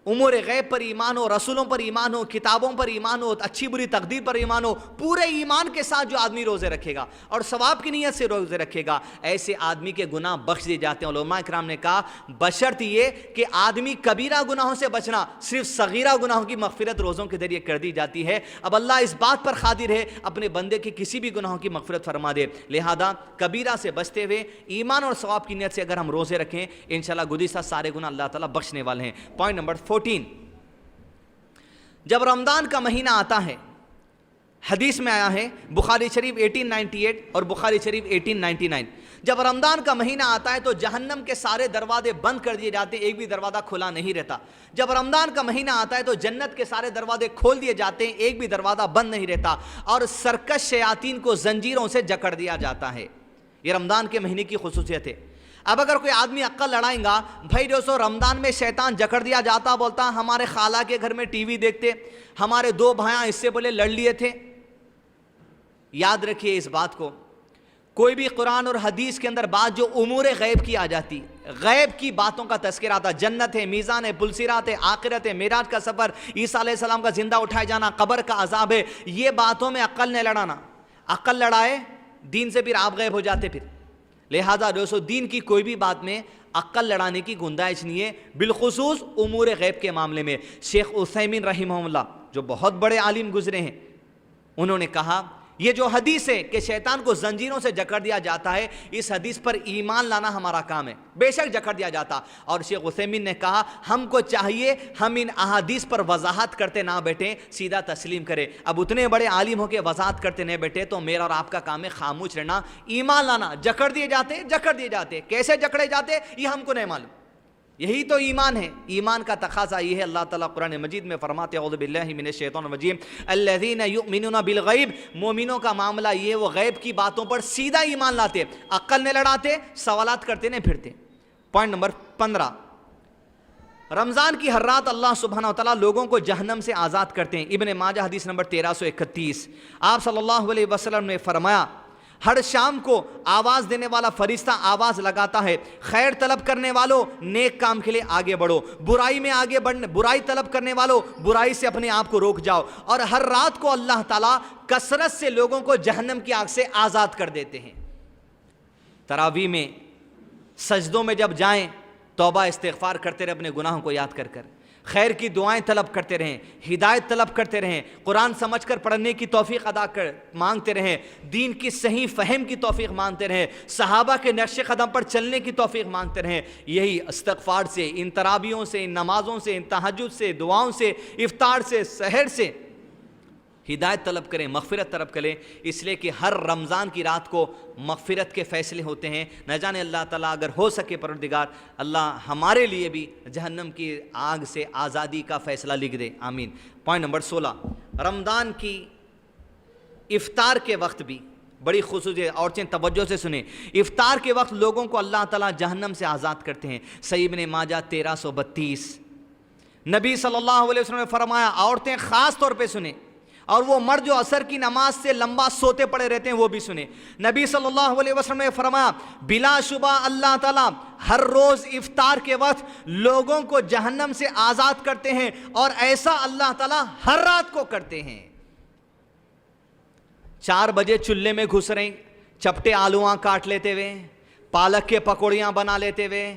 امور غیب پر ایمان ہو, رسولوں پر ایمان ہو, کتابوں پر ایمان ہو, اچھی بری تقدیر پر ایمان ہو. پورے ایمان کے ساتھ جو آدمی روزے رکھے گا اور ثواب کی نیت سے روزے رکھے گا, ایسے آدمی کے گناہ بخش دیے جاتے ہیں. علماء کرام نے کہا بشرط یہ کہ آدمی کبیرہ گناہوں سے بچنا, صرف صغیرہ گناہوں کی مغفرت روزوں کے ذریعے کر دی جاتی ہے. اب اللہ اس بات پر قادر ہے اپنے بندے کے کسی بھی گناہوں کی مغفرت فرما دے. لہذا کبیرہ سے بچتے ہوئے ایمان اور ثواب کی نیت سے اگر ہم روزے رکھیں انشاءاللہ گزشتہ سارے گناہ اللہ تعالیٰ بخشنے والے ہیں. پوائنٹ نمبر 14, جب رمضان کا مہینہ آتا ہے, حدیث میں آیا ہے بخاری شریف 1898 اور بخاری شریف 1899, جب رمضان کا مہینہ آتا ہے تو جہنم کے سارے دروازے بند کر دیے جاتے ہیں, ایک بھی دروازہ کھلا نہیں رہتا. جب رمضان کا مہینہ آتا ہے تو جنت کے سارے دروازے کھول دیے جاتے ہیں, ایک بھی دروازہ بند نہیں رہتا, اور سرکش شیاطین کو زنجیروں سے جکڑ دیا جاتا ہے. یہ رمضان کے مہینے کی خصوصیت ہے. اب اگر کوئی آدمی عقل لڑائیں گا, بھائی دوستو رمضان میں شیطان جکڑ دیا جاتا, بولتا ہمارے خالہ کے گھر میں ٹی وی دیکھتے, ہمارے 2 بھائیاں اس سے پہلے لڑ لیے تھے. یاد رکھیے اس بات کو, کوئی بھی قرآن اور حدیث کے اندر بات جو امور غیب کی آ جاتی, غیب کی باتوں کا تذکرہ آتا, جنت ہے, میزان ہے, پلسرات ہے, آخرت ہے, معراج کا سفر, عیسیٰ علیہ السلام کا زندہ اٹھائے جانا, قبر کا عذاب ہے, یہ باتوں میں عقل نے لڑانا. عقل لڑائے دین سے پھر آپ غیب ہو جاتے. پھر لہذا دوستو دین کی کوئی بھی بات میں عقل لڑانے کی گنجائش نہیں ہے, بالخصوص امور غیب کے معاملے میں. شیخ عثیمین رحمہ اللہ جو بہت بڑے عالم گزرے ہیں, انہوں نے کہا یہ جو حدیث ہے کہ شیطان کو زنجیروں سے جکڑ دیا جاتا ہے, اس حدیث پر ایمان لانا ہمارا کام ہے. بے شک جکڑ دیا جاتا. اور شیخ عثیمین نے کہا ہم کو چاہیے ہم ان احادیث پر وضاحت کرتے نہ بیٹھیں, سیدھا تسلیم کریں. اب اتنے بڑے عالم ہو کے وضاحت کرتے نہیں بیٹھے تو میرا اور آپ کا کام ہے خاموش رہنا, ایمان لانا. جکڑ دیے جاتے, کیسے جکڑے جاتے یہ ہم کو نہیں معلوم. یہی تو ایمان ہے. ایمان کا تقاضا یہ ہے, اللہ تعالیٰ قرآن مجید میں فرماتے اعوذ باللہ من الشیطان الرجیم الذین یؤمنون بالغیب, مومنوں کا معاملہ یہ, وہ غیب کی باتوں پر سیدھا ایمان لاتے, عقل نہیں لڑاتے, سوالات کرتے نہیں پھرتے. پوائنٹ نمبر 15, رمضان کی ہر رات اللہ سبحانہ وتعالیٰ لوگوں کو جہنم سے آزاد کرتے ہیں. ابن ماجہ حدیث نمبر 1331, آپ صلی اللہ علیہ وسلم نے فرمایا ہر شام کو آواز دینے والا فرشتہ آواز لگاتا ہے, خیر طلب کرنے والوں نیک کام کے لیے آگے بڑھو, برائی میں آگے بڑھنے, برائی طلب کرنے والوں برائی سے اپنے آپ کو روک جاؤ. اور ہر رات کو اللہ تعالیٰ کثرت سے لوگوں کو جہنم کی آگ سے آزاد کر دیتے ہیں. تراویح میں سجدوں میں جب جائیں توبہ استغفار کرتے رہے, اپنے گناہوں کو یاد کر کر خیر کی دعائیں طلب کرتے رہیں, ہدایت طلب کرتے رہیں, قرآن سمجھ کر پڑھنے کی توفیق مانگتے رہیں, دین کی صحیح فہم کی توفیق مانگتے رہیں, صحابہ کے نقش قدم پر چلنے کی توفیق مانگتے رہیں. یہی استغفار سے, ان تراویحوں سے, ان نمازوں سے, ان تہجد سے, دعاؤں سے, افطار سے, سحر سے ہدایت طلب کریں, مغفرت طلب کریں. اس لیے کہ ہر رمضان کی رات کو مغفرت کے فیصلے ہوتے ہیں. نہ جانے اللہ تعالیٰ اگر ہو سکے پروردگار اللہ ہمارے لیے بھی جہنم کی آگ سے آزادی کا فیصلہ لکھ دے, آمین. پوائنٹ نمبر 16, رمضان کی افطار کے وقت بھی بڑی خصوصی, عورتیں توجہ سے سنیں, افطار کے وقت لوگوں کو اللہ تعالیٰ جہنم سے آزاد کرتے ہیں. صحیح ابن ماجہ 1332, نبی صلی اللہ علیہ وسلم نے فرمایا عورتیں خاص طور پہ سنیں, اور وہ مرد جو عصر کی نماز سے لمبا سوتے پڑے رہتے ہیں وہ بھی سنیں. نبی صلی اللہ علیہ وسلم نے فرمایا بلا شبہ اللہ تعالیٰ ہر روز افطار کے وقت لوگوں کو جہنم سے آزاد کرتے ہیں, اور ایسا اللہ تعالیٰ ہر رات کو کرتے ہیں. 4 بجے چولہے میں گھس رہے, چپٹے آلوواں کاٹ لیتے ہوئے, پالک کے پکوڑیاں بنا لیتے ہوئے,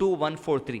2143,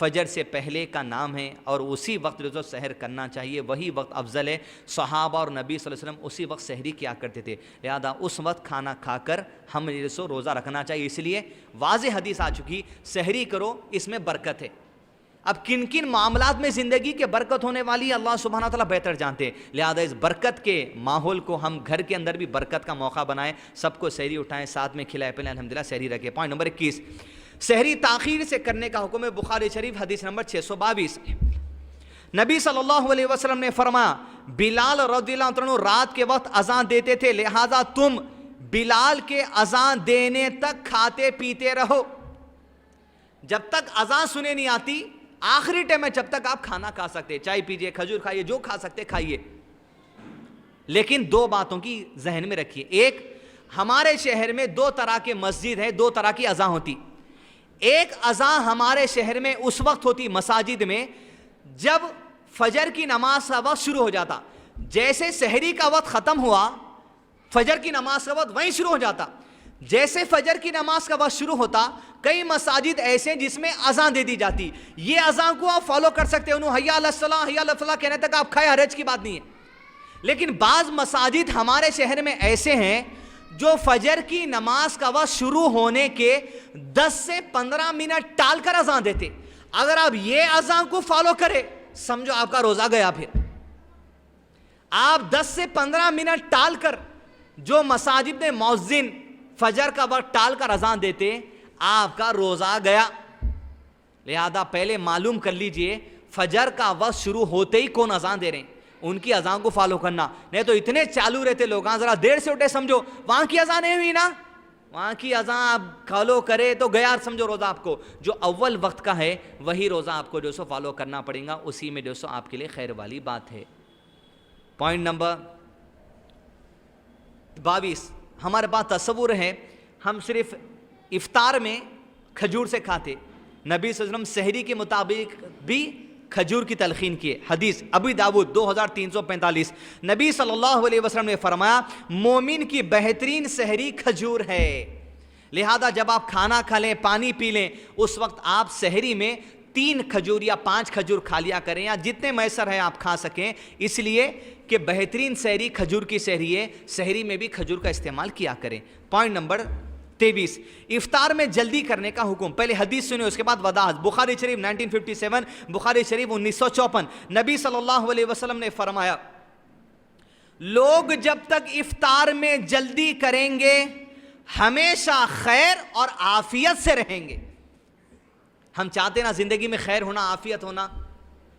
فجر سے پہلے کا نام ہے اور اسی وقت جو سحر کرنا چاہیے وہی وقت افضل ہے. صحابہ اور نبی صلی اللہ علیہ وسلم اسی وقت سحری کیا کرتے تھے, لہذا اس وقت کھانا کھا کر ہم جو روزہ رکھنا چاہیے. اس لیے واضح حدیث آ چکی, سحری کرو, اس میں برکت ہے. اب کن کن معاملات میں زندگی کے برکت ہونے والی ہے اللہ سبحانہ تعالیٰ بہتر جانتے ہیں, لہذا اس برکت کے ماحول کو ہم گھر کے اندر بھی برکت کا موقع بنائیں, سب کو سحری اٹھائیں, ساتھ میں کھلائے پلائیں, الحمدللہ سحری رکھیں. پوائنٹ نمبر 21, سحری تاخیر سے کرنے کا حکم ہے. بخاری شریف حدیث نمبر 622, نبی صلی اللہ علیہ وسلم نے فرمایا, بلال رضی اللہ عنہ رات کے وقت اذان دیتے تھے, لہذا تم بلال کے اذان دینے تک کھاتے پیتے رہو. جب تک اذان سنے نہیں آتی, آخری ٹائم میں جب تک آپ کھانا کھا سکتے, چائے پیجئے, کھجور کھائیے, جو کھا سکتے کھائیے. لیکن دو باتوں کی ذہن میں رکھیے. ایک, ہمارے شہر میں دو طرح کے مسجد ہے, دو طرح کی اذان ہوتی. ایک اذان ہمارے شہر میں اس وقت ہوتی مساجد میں جب فجر کی نماز کا وقت شروع ہو جاتا. جیسے سحری کا وقت ختم ہوا, فجر کی نماز کا وقت وہیں شروع ہو جاتا. جیسے فجر کی نماز کا وقت شروع ہوتا, کئی مساجد ایسے ہیں جس میں اذان دے دی جاتی. یہ اذان کو آپ فالو کر سکتے ہیں, حی علی الصلاۃ حی علی الفلاح کہنے تک آپ کھائے, حرج کی بات نہیں ہے. لیکن بعض مساجد ہمارے شہر میں ایسے ہیں جو فجر کی نماز کا وقت شروع ہونے کے 10 سے 15 منٹ ٹال کر اذان دیتے. اگر آپ یہ اذان کو فالو کرے, سمجھو آپ کا روزہ گیا. پھر آپ 10 سے 15 منٹ ٹال کر, جو مساجد میں مؤذن فجر کا وقت ٹال کر اذان دیتے, آپ کا روزہ گیا. لہذا پہلے معلوم کر لیجئے فجر کا وقت شروع ہوتے ہی کون اذان دے رہے ہیں, ان کی اذان کو فالو کرنا. نہیں تو اتنے چالو رہتے لوگ, ذرا دیر سے اٹھے, سمجھو وہاں کی اذان نہیں ہوئی نا, وہاں کی اذان آپ فالو کرے تو گیا سمجھو روزہ آپ کو. جو اول وقت کا ہے وہی روزہ آپ کو جو سو فالو کرنا پڑے گا, اسی میں جو سو آپ کے لیے خیر والی بات ہے. پوائنٹ نمبر 22, ہمارے پاس تصور ہے ہم صرف افطار میں کھجور سے کھاتے. نبی صلی اللہ علیہ وسلم سحری کے مطابق بھی کھجور کی تلقین کیے. حدیث ابی داؤد 2345, نبی صلی اللہ علیہ وسلم نے فرمایا, مومن کی بہترین سحری کھجور ہے. لہذا جب آپ کھانا کھا لیں, پانی پی لیں, اس وقت آپ سحری میں 3 کھجور یا 5 کھجور کھا لیا کریں, یا جتنے میسر ہیں آپ کھا سکیں, اس لیے کہ بہترین سحری کھجور کی سحری ہے. سحری میں بھی کھجور کا استعمال کیا کریں. پوائنٹ نمبر 23, افطار میں جلدی کرنے کا حکم. پہلے حدیث سنیں, اس کے بعد وضاحت. بخاری شریف 1957, بخاری شریف 1954, نبی صلی اللہ علیہ وسلم نے فرمایا, لوگ جب تک افطار میں جلدی کریں گے ہمیشہ خیر اور عافیت سے رہیں گے. ہم چاہتے ہیں نا زندگی میں خیر ہونا, عافیت ہونا,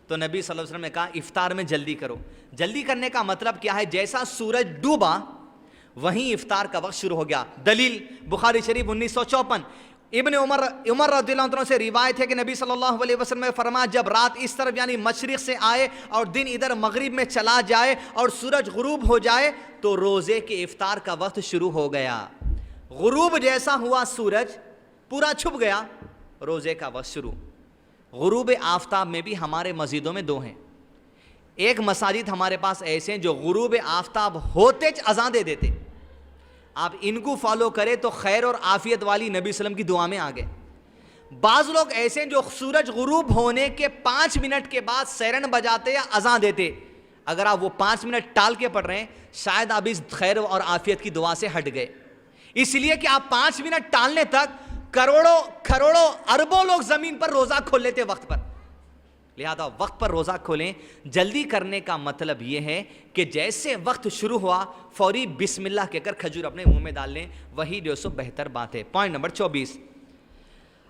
تو نبی صلی اللہ علیہ وسلم نے کہا افطار میں جلدی کرو. جلدی کرنے کا مطلب کیا ہے, جیسا سورج ڈوبا وہیں افطار کا وقت شروع ہو گیا. دلیل بخاری شریف 1954, ابن عمر رضی اللہ عنہ سے روایت ہے کہ نبی صلی اللہ علیہ وسلم نے فرمایا, جب رات اس طرف یعنی مشرق سے آئے اور دن ادھر مغرب میں چلا جائے اور سورج غروب ہو جائے تو روزے کے افطار کا وقت شروع ہو گیا. غروب جیسا ہوا سورج پورا چھپ گیا, روزے کا وقت شروع. غروب آفتاب میں بھی ہمارے مسجدوں میں 2 ہیں. ایک مساجد ہمارے پاس ایسے ہیں جو غروب آفتاب ہوتے اذان دے دیتے, آپ ان کو فالو کرے تو خیر اور عافیت والی نبی صلی اللہ علیہ وسلم کی دعا میں آگئے. بعض لوگ ایسے ہیں جو سورج غروب ہونے کے 5 منٹ کے بعد سیرن بجاتے یا اذان دیتے. اگر آپ وہ 5 منٹ ٹال کے پڑھ رہے ہیں, شاید آپ اس خیر اور عافیت کی دعا سے ہٹ گئے, اس لیے کہ آپ 5 منٹ ٹالنے تک کروڑوں اربوں لوگ زمین پر روزہ کھول لیتے وقت پر. لہذا وقت پر روزہ کھولیں. جلدی کرنے کا مطلب یہ ہے کہ جیسے وقت شروع ہوا فوری بسم اللہ کہہ کر کھجور اپنے منہ میں ڈال لیں, وہی جو سو بہتر بات ہے. پوائنٹ نمبر 24,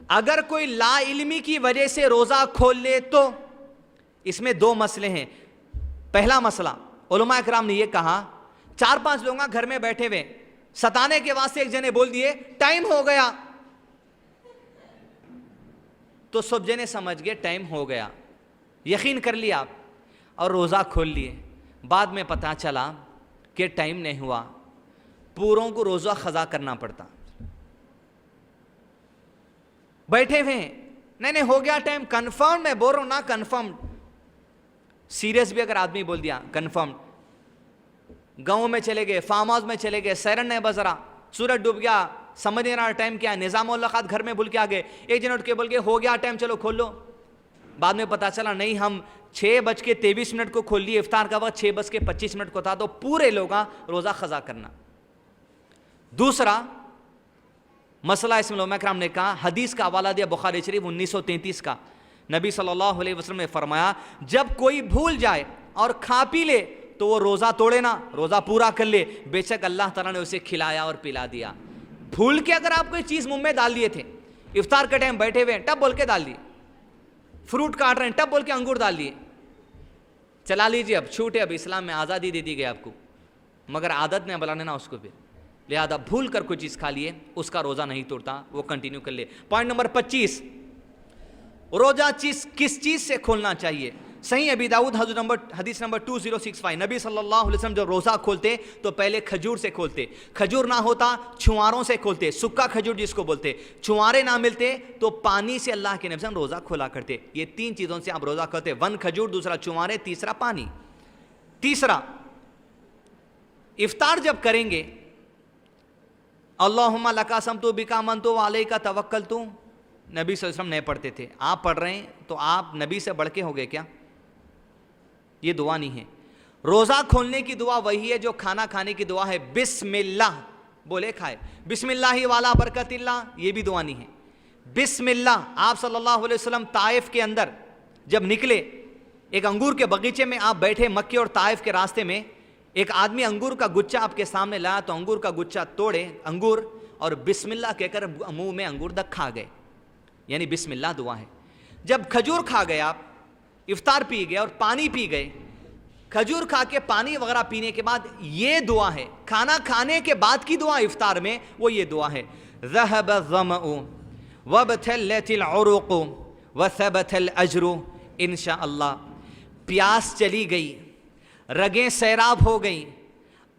اگر کوئی لا علمی کی وجہ سے روزہ کھول لے تو اس میں 2 مسئلے ہیں. پہلا مسئلہ, علماء اکرام نے یہ کہا, 4-5 لوگ گھر میں بیٹھے ہوئے, ستانے کے واسطے ایک جنے بول دیے ٹائم ہو گیا, تو سب جنے سمجھ گئے ٹائم ہو گیا, یقین کر لیا آپ اور روزہ کھول لیے. بعد میں پتہ چلا کہ ٹائم نہیں ہوا, پوروں کو روزہ قضا کرنا پڑتا. بیٹھے ہوئے ہیں, نہیں ہو گیا ٹائم, کنفرم, میں بول رہا ہوں نا کنفرم, سیریس بھی اگر آدمی بول دیا کنفرم, گاؤں میں چلے گئے, فارم ہاؤس میں چلے گئے, سیرن نہیں بز رہا, سورج ڈوب گیا, سمجھ نہیں رہا ٹائم کیا ہے, نظام الاوقات گھر میں بھول کے آ گئے, ایک جن اٹھ کے بول کے ہو گیا ٹائم, چلو کھول لو. بعد میں پتا چلا نہیں ہم 6:23 کو کھول لیے, افطار کا وقت 6:25 کو تھا, تو پورے لوگ روزہ قضا کرنا. دوسرا مسئلہ اس میں علماء کرام نے کہا, حدیث کا حوالہ دیا بخاری شریف 1933 کا. نبی صلی اللہ علیہ وسلم نے فرمایا جب کوئی بھول جائے اور کھا پی لے تو وہ روزہ توڑے نا, روزہ پورا کر لے, بے شک اللہ تعالیٰ نے اسے کھلایا اور پلا دیا. بھول کے اگر آپ کوئی چیز منہ میں ڈال دیے تھے, افطار کے ٹائم بیٹھے ہوئے ٹب بول کے ڈال دیے, فروٹ کاٹ رہے ہیں ٹب بول کے انگور ڈال دیے, چلا لیجیے, اب چھوٹے, اب اسلام میں آزادی دے دی گئی آپ کو, مگر عادت نے بلانے نا اس کو, پھر لہذا بھول کر کوئی چیز کھا لیے اس کا روزہ نہیں توڑتا, وہ کنٹینیو کر لے. پوائنٹ نمبر 25, روزہ کس چیز سے کھولنا چاہیے؟ صحیح ابی داؤد حدیث نمبر 2065, نبی صلی اللہ علیہ وسلم جب روزہ کھولتے تو پہلے کھجور سے کھولتے, کھجور نہ ہوتا چھواروں سے کھولتے, سکا کھجور جس کو بولتے, چھوارے نہ ملتے تو پانی سے اللہ کے نبی صلی اللہ علیہ وسلم روزہ کھولا کرتے. یہ 3 چیزوں سے آپ روزہ کھولتے, 1 کھجور, دوسرا چھوارے, تیسرا پانی. تیسرا, افطار جب کریں گے اللہم لکا صمت بکا آمنت وعلیک توکلت, نبی صلی اللہ علیہ وسلم نہیں پڑھتے تھے, آپ پڑھ رہے ہیں تو آپ نبی سے بڑھ کے ہو گئے کیا؟ یہ دعا نہیں ہے. روزہ کھولنے کی دعا وہی ہے جو کھانا کھانے کی دعا ہے, بسم اللہ بولے کھائے, بسم اللہ والا برکت اللہ, یہ بھی دعا نہیں ہے. بسم اللہ, آپ صلی اللہ علیہ وسلم طائف کے اندر جب نکلے, ایک انگور کے باغیچے میں آپ بیٹھے, مکے اور طائف کے راستے میں ایک آدمی انگور کا گچھا آپ کے سامنے لایا تو انگور کا گچھا توڑے انگور اور بسم اللہ کہہ کر منہ میں انگور کھا گئے, یعنی بسم اللہ دعا ہے. جب کھجور کھا گئے آپ, افطار پی گئے اور پانی پی گئے, کھجور کھا کے پانی وغیرہ پینے کے بعد یہ دعا ہے, کھانا کھانے کے بعد کی دعا افطار میں وہ یہ دعا ہے, ذهب الظمأ وابتلت العروق وثبت الاجر انشاء اللہ. پیاس چلی گئی, رگیں سیراب ہو گئیں,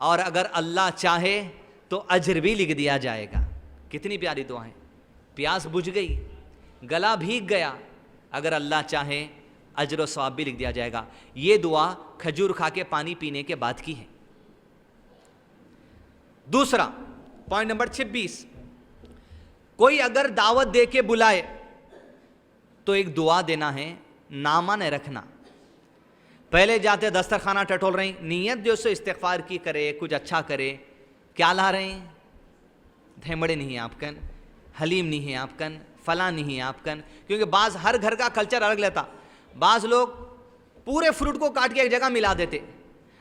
اور اگر اللہ چاہے تو اجر بھی لکھ دیا جائے گا. کتنی پیاری دعا ہے. پیاس بجھ گئی, گلا بھیگ گیا, اگر اللہ چاہے اجر و ثواب بھی لکھ دیا جائے گا. یہ دعا کھجور کھا کے پانی پینے کے بعد کی ہے. دوسرا پوائنٹ نمبر 26, کوئی اگر دعوت دے کے بلائے تو ایک دعا دینا ہے, نامہ نہیں رکھنا. پہلے جاتے دسترخوانہ ٹٹول رہے ہیں, نیت جو سو استغفار کی کرے, کچھ اچھا کرے, کیا لا رہے ہیں؟ دھیمڑے نہیں ہیں آپ کن, حلیم نہیں ہیں آپ کن, فلاں نہیں ہے آپ کن, کیونکہ بعض ہر گھر کا کلچر الگ لیتا. بعض لوگ پورے فروٹ کو کاٹ کے ایک جگہ ملا دیتے.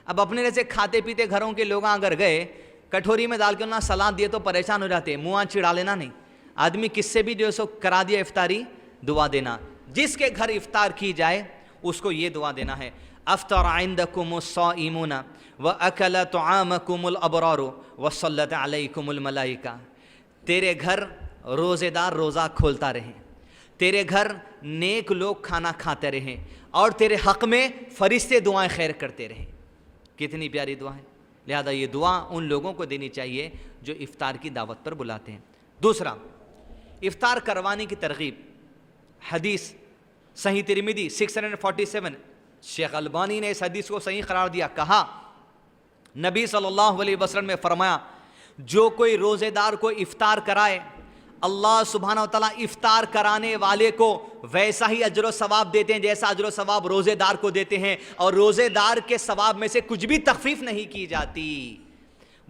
اب اپنے جیسے کھاتے پیتے گھروں کے لوگ اگر گئے کٹوری میں ڈال کے انہوں نے سلاد دیے تو پریشان ہو جاتے, منہ چڑا لینا نہیں. آدمی کس سے بھی جو سو کرا دیا افطاری, دعا دینا. جس کے گھر افطار کی جائے اس کو یہ دعا دینا ہے, افطر عندکم الصائمون واکل طعامکم الابرار وصلت علیکم الملائکہ. تیرے گھر روزے دار روزہ کھولتا رہے, تیرے گھر نیک لوگ کھانا کھاتے رہیں, اور تیرے حق میں فرشتے دعائیں خیر کرتے رہیں. کتنی پیاری دعا ہے. لہذا یہ دعا ان لوگوں کو دینی چاہیے جو افطار کی دعوت پر بلاتے ہیں. دوسرا, افطار کروانے کی ترغیب. حدیث صحیح ترمذی 647, شیخ البانی نے اس حدیث کو صحیح قرار دیا. کہا نبی صلی اللہ علیہ وسلم نے فرمایا جو کوئی روزے دار کو افطار کرائے, اللہ سبحانہ و تعالیٰ افطار کرانے والے کو ویسا ہی اجر و ثواب دیتے ہیں جیسا اجر و ثواب روزے دار کو دیتے ہیں, اور روزے دار کے ثواب میں سے کچھ بھی تخفیف نہیں کی جاتی.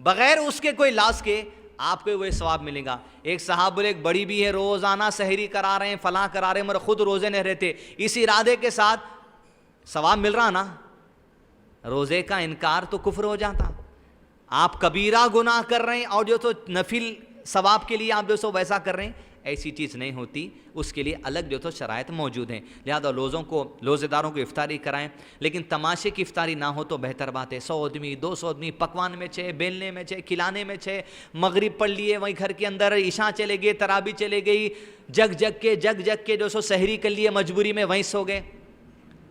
بغیر اس کے کوئی لاز کے آپ کو وہ ثواب ملے گا. ایک صاحب بولے ایک بڑی بھی ہے, روزانہ سحری کرا رہے ہیں, فلاں کرا رہے ہیں, مگر خود روزے نہیں رہتے, اس ارادے کے ساتھ ثواب مل رہا نا, روزے کا انکار تو کفر ہو جاتا. آپ کبیرہ گناہ کر رہے ہیں اور جو تو نفل ثواب کے لیے آپ جو سو ویسا کر رہے ہیں, ایسی چیز نہیں ہوتی. اس کے لیے الگ جو تو شرائط موجود ہیں. لہذا روزے داروں کو افطاری کرائیں, لیکن تماشے کی افطاری نہ ہو تو بہتر بات ہے. 100 آدمی 200 آدمی پکوان میں چھے, بیلنے میں چھے, کھلانے میں چھے, مغرب پڑھ لیے وہیں گھر کے اندر, عشاء چلے گئے, تراویح چلے گئی, جگ کے جو سو سحری کر لیے مجبوری میں وہیں سو گئے.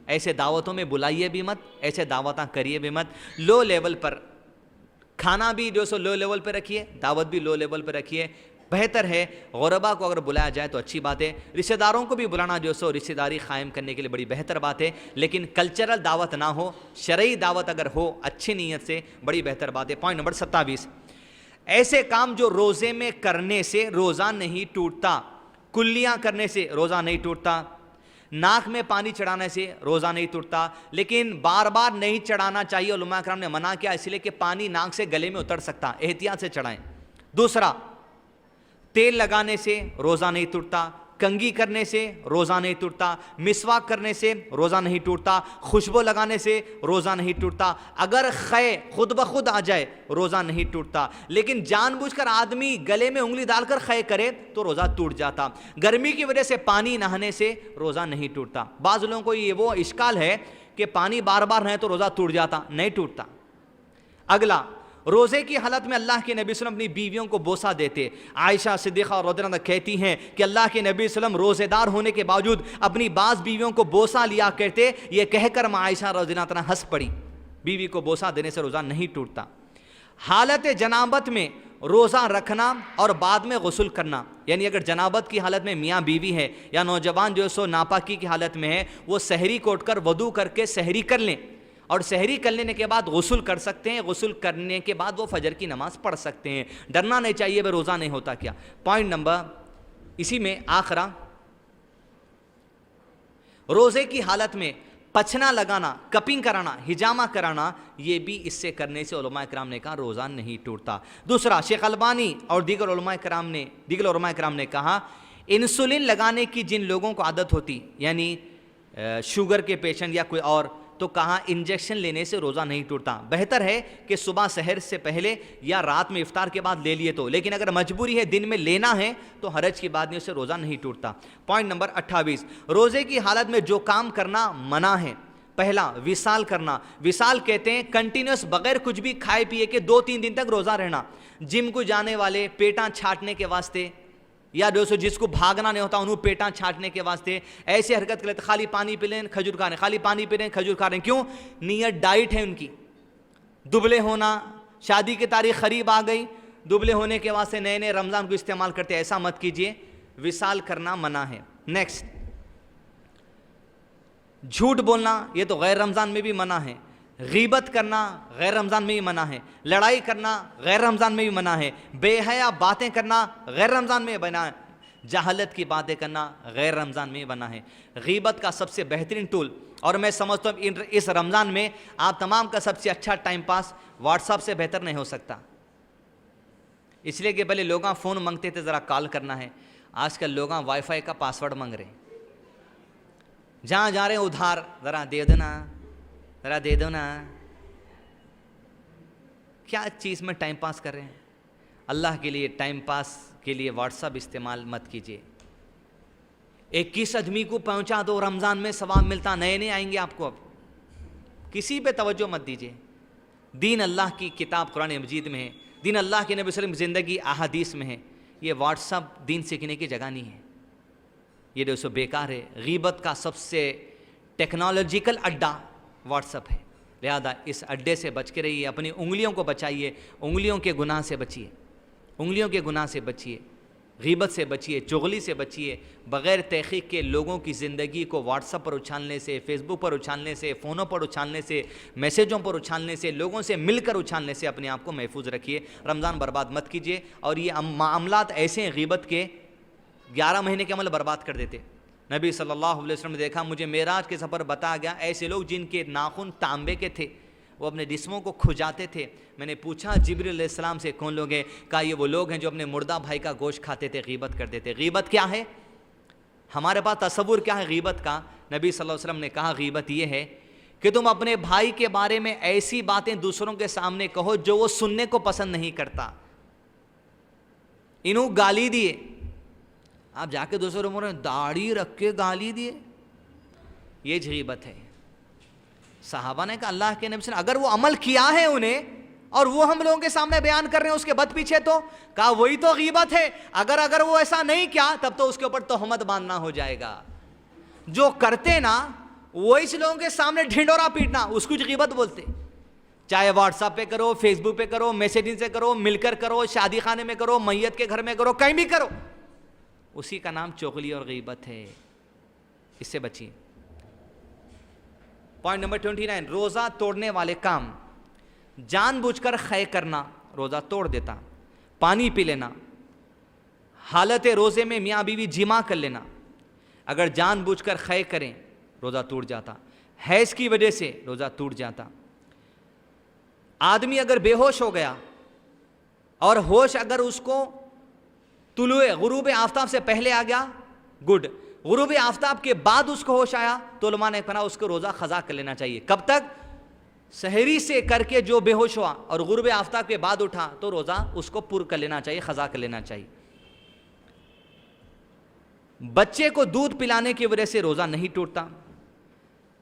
ایسے دعوتوں میں بلائیے بھی مت, ایسے دعوتاں کریے بھی مت. لو لیول پر کھانا بھی جو سو لو لیول پہ رکھیے, دعوت بھی لو لیول پہ رکھیے. بہتر ہے غربا کو اگر بلایا جائے تو اچھی بات ہے, رشتہ داروں کو بھی بلانا جو سو رشتہ داری قائم کرنے کے لیے بڑی بہتر بات ہے, لیکن کلچرل دعوت نہ ہو, شرعی دعوت اگر ہو اچھی نیت سے, بڑی بہتر بات ہے. پوائنٹ نمبر 27, ایسے کام جو روزے میں کرنے سے روزہ نہیں ٹوٹتا. کلیاں کرنے سے روزہ نہیں ٹوٹتا, ناک میں پانی چڑھانے سے روزہ نہیں ٹوٹتا، لیکن بار بار نہیں چڑھانا چاہیے، علماء کرام نے منع کیا اس لیے کہ پانی ناک سے گلے میں اتر سکتا، احتیاط سے چڑھائیں۔ دوسرا، تیل لگانے سے روزہ نہیں ٹوٹتا، کنگھی کرنے سے روزہ نہیں ٹوٹتا، مسواک کرنے سے روزہ نہیں ٹوٹتا، خوشبو لگانے سے روزہ نہیں ٹوٹتا، اگر خے خود بخود آ جائے روزہ نہیں ٹوٹتا، لیکن جان بوجھ کر آدمی گلے میں انگلی ڈال کر خے کرے تو روزہ ٹوٹ جاتا۔ گرمی کی وجہ سے پانی نہانے سے روزہ نہیں ٹوٹتا۔ بعض لوگوں کو یہ وہ اشکال ہے کہ پانی بار بار نہائے تو روزہ ٹوٹ جاتا، نہیں ٹوٹتا۔ اگلا، روزے کی حالت میں اللہ کے نبی صلی اللہ علیہ وسلم اپنی بیویوں کو بوسہ دیتے۔ عائشہ صدیقہ رضی اللہ عنہا کہتی ہیں کہ اللہ کے نبی صلی اللہ علیہ وسلم روزے دار ہونے کے باوجود اپنی بعض بیویوں کو بوسہ لیا کرتے، یہ کہہ کر عائشہ رضی اللہ عنہا ہنس پڑی۔ بیوی کو بوسہ دینے سے روزہ نہیں ٹوٹتا۔ حالت جنابت میں روزہ رکھنا اور بعد میں غسل کرنا، یعنی اگر جنابت کی حالت میں میاں بیوی ہے یا نوجوان جو سو ناپاکی کی حالت میں ہے، وہ سحری کو اٹھ کر وضو کر کے سحری کر لیں، اور سحری کر لینے کے بعد غسل کر سکتے ہیں، غسل کرنے کے بعد وہ فجر کی نماز پڑھ سکتے ہیں۔ ڈرنا نہیں چاہیے بھائی روزہ نہیں ہوتا کیا۔ پوائنٹ نمبر اسی میں آخرا، روزے کی حالت میں پچھنا لگانا، کپنگ کرانا، ہجامہ کرانا، یہ بھی اس سے کرنے سے علماء کرام نے کہا روزہ نہیں ٹوٹتا۔ دوسرا، شیخ البانی اور دیگر علماء کرام نے کہا انسولین لگانے کی جن لوگوں کو عادت ہوتی، یعنی شوگر کے پیشنٹ یا کوئی اور، تو کہا انجیکشن لینے سے روزہ نہیں ٹوٹتا۔ بہتر ہے کہ صبح سحر سے پہلے یا رات میں افطار کے بعد لے لیے تو، لیکن اگر مجبوری ہے دن میں لینا ہے تو حرج کی بات نہیں، اس سے روزہ نہیں ٹوٹتا۔ پوائنٹ نمبر 28، روزے کی حالت میں جو کام کرنا منع ہے۔ پہلا، وصال کرنا۔ وصال کہتے ہیں کنٹینیوس بغیر کچھ بھی کھائے پیے کے 2-3 دن تک روزہ رہنا۔ جم کو جانے والے پیٹاں چھاٹنے کے واسطے، یا دوستو جس کو بھاگنا نہیں ہوتا انہوں پیٹاں چھاٹنے کے واسطے ایسے حرکت کرتے، خالی پانی پی لیں کھجور کھا رہے ہیں، خالی پانی پی لیں کھجور کھا رہے ہیں۔ کیوں؟ نیت ڈائٹ ہے ان کی، دبلے ہونا، شادی کی تاریخ قریب آ گئی، دبلے ہونے کے واسطے نئے نئے رمضان کو استعمال کرتے، ایسا مت کیجئے، وصال کرنا منع ہے۔ نیکسٹ، جھوٹ بولنا، یہ تو غیر رمضان میں بھی منع ہے۔ غیبت کرنا غیر رمضان میں بھی منع ہے۔ لڑائی کرنا غیر رمضان میں بھی منع ہے۔ بے حیا باتیں کرنا غیر رمضان میں منع ہے۔ جہالت کی باتیں کرنا غیر رمضان میں منع ہے۔ غیبت کا سب سے بہترین ٹول، اور میں سمجھتا ہوں اس رمضان میں آپ تمام کا سب سے اچھا ٹائم پاس واٹس ایپ سے بہتر نہیں ہو سکتا، اس لیے کہ پہلے لوگاں فون مانگتے تھے ذرا کال کرنا ہے، آج کل لوگاں وائی فائی کا پاسورڈ مانگ رہے ہیں، جہاں جا رہے ہیں ادھار ذرا دے دینا، ذرا دے دو نا، کیا چیز میں ٹائم پاس کر رہے ہیں؟ اللہ کے لیے ٹائم پاس کے لیے واٹس ایپ استعمال مت کیجیے۔ 21 آدمی کو پہنچا دو، رمضان میں ثواب ملتا، نئے نئے آئیں گے آپ کو، اب کسی پہ توجہ مت دیجیے۔ دین اللہ کی کتاب قرآن مجید میں ہے، دین اللہ کے نبی صلی اللہ علیہ وسلم زندگی احادیث میں ہے، یہ واٹس ایپ دین سیکھنے کی جگہ نہیں ہے، یہ دوستو بیکار ہے۔ غیبت کا سب سے ٹیکنالوجیکل اڈا واٹس ایپ ہے، لہذا اس اڈے سے بچ کے رہیے، اپنی انگلیوں کو بچائیے، انگلیوں کے گناہ سے بچیے، انگلیوں کے گناہ سے بچیے، غیبت سے بچیے، چغلی سے بچیے۔ بغیر تحقیق کے لوگوں کی زندگی کو واٹس ایپ پر اچھالنے سے، فیس بک پر اچھالنے سے، فونوں پر اچھالنے سے، میسیجوں پر اچھالنے سے، لوگوں سے مل کر اچھالنے سے اپنے آپ کو محفوظ رکھیے۔ رمضان برباد مت کیجیے، اور یہ معاملات ایسے ہیں غیبت کے 11 مہینے کے عمل برباد کر دیتے۔ نبی صلی اللہ علیہ وسلم نے دیکھا، مجھے معراج کے سفر بتایا گیا، ایسے لوگ جن کے ناخن تانبے کے تھے، وہ اپنے جسموں کو کھجاتے تھے۔ میں نے پوچھا جبریل علیہ السلام سے کون لوگ ہیں؟ کہا یہ وہ لوگ ہیں جو اپنے مردہ بھائی کا گوشت کھاتے تھے، غیبت کرتے تھے۔ غیبت کیا ہے؟ ہمارے پاس تصور کیا ہے غیبت کا؟ نبی صلی اللہ علیہ وسلم نے کہا غیبت یہ ہے کہ تم اپنے بھائی کے بارے میں ایسی باتیں دوسروں کے سامنے کہو جو وہ سننے کو پسند نہیں کرتا۔ انہوں گالی دیے، آپ جا کے دوسروں میں داڑھی رکھ کے گالی دیے، یہ غیبت ہے۔ صحابہ نے کہا اللہ کے نبی صلی اللہ علیہ وسلم اگر وہ عمل کیا ہے انہیں اور وہ ہم لوگوں کے سامنے بیان کر رہے ہیں اس کے بد پیچھے، تو کہا وہی تو غیبت ہے۔ اگر وہ ایسا نہیں کیا تب تو اس کے اوپر تہمت باندھنا ہو جائے گا۔ جو کرتے نا وہ اس لوگوں کے سامنے ڈھنڈورا پیٹنا، اس کو غیبت بولتے۔ چاہے واٹس ایپ پہ کرو، فیس بک پہ کرو، میسیجنگ سے کرو، مل کر کرو، شادی خانے میں کرو، میت کے گھر میں کرو، کہیں بھی کرو، اسی کا نام چغلی اور غیبت ہے، اس سے بچیے۔ پوائنٹ نمبر 29، روزہ توڑنے والے کام۔ جان بوجھ کر خے کرنا روزہ توڑ دیتا، پانی پی لینا، حالت روزے میں میاں بیوی جمع کر لینا، اگر جان بوجھ کر خے کریں روزہ ٹوٹ جاتا، حیض کی وجہ سے روزہ ٹوٹ جاتا۔ آدمی اگر بے ہوش ہو گیا اور ہوش اگر اس کو طلوع غروب آفتاب سے پہلے آ گیا، گڈ، غروب آفتاب کے بعد اس کو ہوش آیا تو علماء نے کہا اس کو روزہ قضا کر لینا چاہیے۔ کب تک؟ سحری سے کر کے جو بے ہوش ہوا اور غروب آفتاب کے بعد اٹھا تو روزہ اس کو پر کر لینا چاہیے، قضا کر لینا چاہیے۔ بچے کو دودھ پلانے کی وجہ سے روزہ نہیں ٹوٹتا۔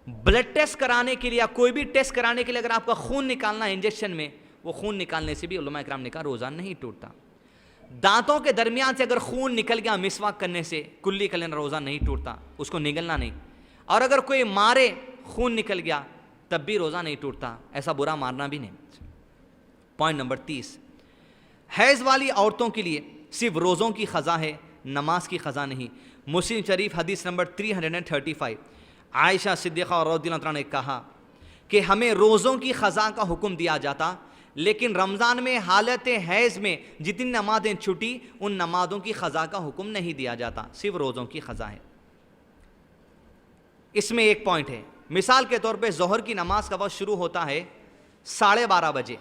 بلڈ ٹیسٹ کرانے کے لیے یا کوئی بھی ٹیسٹ کرانے کے لیے اگر آپ کا خون نکالنا ہے انجیکشن میں، وہ خون نکالنے سے بھی علماء کرام نے کہا روزہ نہیں ٹوٹتا۔ دانتوں کے درمیان سے اگر خون نکل گیا مسواک کرنے سے، کلی کر لینا، روزہ نہیں ٹوٹتا، اس کو نگلنا نہیں۔ اور اگر کوئی مارے خون نکل گیا تب بھی روزہ نہیں ٹوٹتا، ایسا برا مارنا بھی نہیں۔ پوائنٹ نمبر 30، حیض والی عورتوں کے لیے صرف روزوں کی قضا ہے، نماز کی قضا نہیں۔ مسلم شریف حدیث نمبر 335، عائشہ صدیقہ رضی اللہ عنہا نے کہا کہ ہمیں روزوں کی قضا کا حکم دیا جاتا، لیکن رمضان میں حالت حیض میں جتنی نمازیں چھٹی ان نمازوں کی قضا کا حکم نہیں دیا جاتا، صرف روزوں کی قضا ہے۔ اس میں ایک پوائنٹ ہے، مثال کے طور پہ ظہر کی نماز کا وقت شروع ہوتا ہے 12:30 بجے،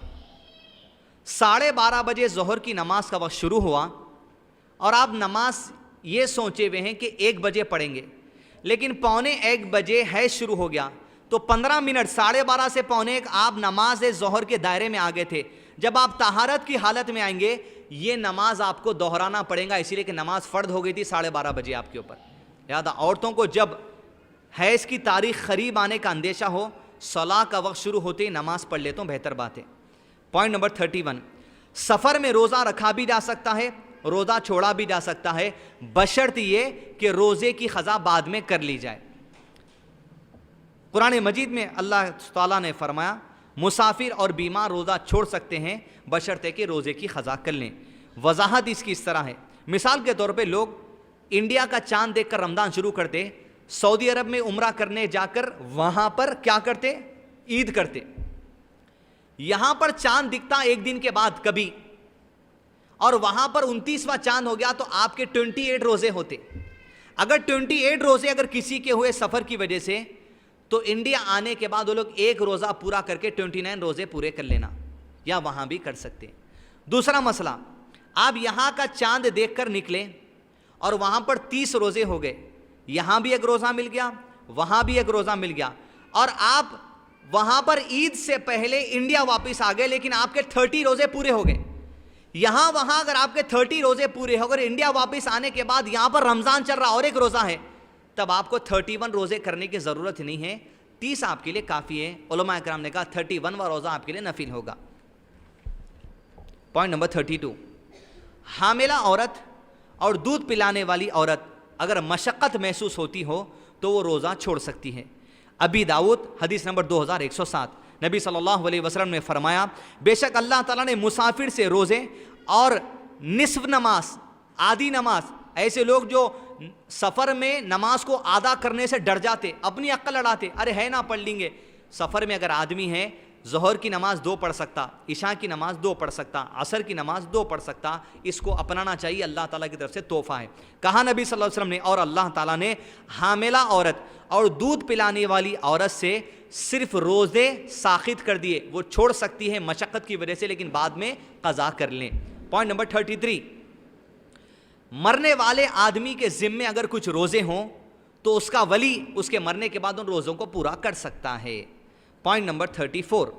12:30 بجے ظہر کی نماز کا وقت شروع ہوا اور آپ نماز یہ سوچے ہوئے ہیں کہ 1 بجے پڑھیں گے، لیکن 12:45 بجے حیض شروع ہو گیا تو 15 منٹ 12:30 سے 12:45 آپ نماز ظہر کے دائرے میں آگے تھے۔ جب آپ طہارت کی حالت میں آئیں گے یہ نماز آپ کو دہرانا پڑے گا، اسی لیے کہ نماز فرض ہو گئی تھی 12:30 بجے آپ کے اوپر۔ لہٰذا عورتوں کو جب حیض کی تاریخ قریب آنے کا اندیشہ ہو، صلاح کا وقت شروع ہوتے ہی نماز پڑھ لے تو بہتر بات ہے۔ پوائنٹ نمبر 31، سفر میں روزہ رکھا بھی جا سکتا ہے، روزہ چھوڑا بھی جا سکتا ہے، بشرط یہ کہ روزے کی قضا بعد میں کر لی جائے۔ قرآن مجید میں اللہ تعالیٰ نے فرمایا مسافر اور بیمار روزہ چھوڑ سکتے ہیں بشرط کہ روزے کی قضا کر لیں۔ وضاحت اس کی اس طرح ہے، مثال کے طور پہ لوگ انڈیا کا چاند دیکھ کر رمضان شروع کرتے، سعودی عرب میں عمرہ کرنے جا کر وہاں پر کیا کرتے؟ عید کرتے۔ یہاں پر چاند دکھتا 1 دن کے بعد کبھی، اور وہاں پر 29واں چاند ہو گیا تو آپ کے 28 روزے ہوتے۔ اگر 28 روزے اگر کسی کے ہوئے سفر کی وجہ سے تو انڈیا آنے کے بعد وہ لوگ 1 روزہ پورا کر کے 29 روزے پورے کر لینا، یا وہاں بھی کر سکتے۔ دوسرا مسئلہ، آپ یہاں کا چاند دیکھ کر نکلے اور وہاں پر 30 روزے ہو گئے، یہاں بھی 1 روزہ مل گیا، وہاں بھی 1 روزہ مل گیا، اور آپ وہاں پر عید سے پہلے انڈیا واپس آ گئے لیکن آپ کے 30 روزے پورے ہو گئے۔ یہاں وہاں اگر آپ کے 30 روزے پورے ہو گئے، انڈیا واپس آنے کے بعد یہاں پر رمضان چل رہا اور 1 روزہ ہے، تب آپ کو 31 روزے کرنے کی ضرورت نہیں ہے، 30 آپ کے لیے کافی ہے۔ علماء کرام نے کہا 31واں روزہ آپ کے لیے نفل ہوگا۔ پوائنٹ نمبر 32، حاملہ عورت اور دودھ پلانے والی عورت اگر مشقت محسوس ہوتی ہو تو وہ روزہ چھوڑ سکتی ہے۔ ابی داؤد حدیث نمبر 2107، نبی صلی اللہ علیہ وسلم نے فرمایا بے شک اللہ تعالیٰ نے مسافر سے روزے اور نصف نماز، آدھی نماز، ایسے لوگ جو سفر میں نماز کو آدھا کرنے سے ڈر جاتے، اپنی عقل لڑاتے، ارے ہے نہ پڑھ لیں گے۔ سفر میں اگر آدمی ہے ظہر کی نماز 2 پڑھ سکتا، عشاء کی نماز 2 پڑھ سکتا، عصر کی نماز 2 پڑھ سکتا، اس کو اپنانا چاہیے، اللہ تعالیٰ کی طرف سے تحفہ ہے۔ کہا نبی صلی اللہ علیہ وسلم نے، اور اللہ تعالیٰ نے حاملہ عورت اور دودھ پلانے والی عورت سے صرف روزے ساخط کر دیے، وہ چھوڑ سکتی ہے مشقت کی وجہ سے لیکن بعد میں قضا کر لیں۔ پوائنٹ نمبر 33، مرنے والے آدمی کے ذمے اگر کچھ روزے ہوں تو اس کا ولی اس کے مرنے کے بعد ان روزوں کو پورا کر سکتا ہے۔ پوائنٹ نمبر 34،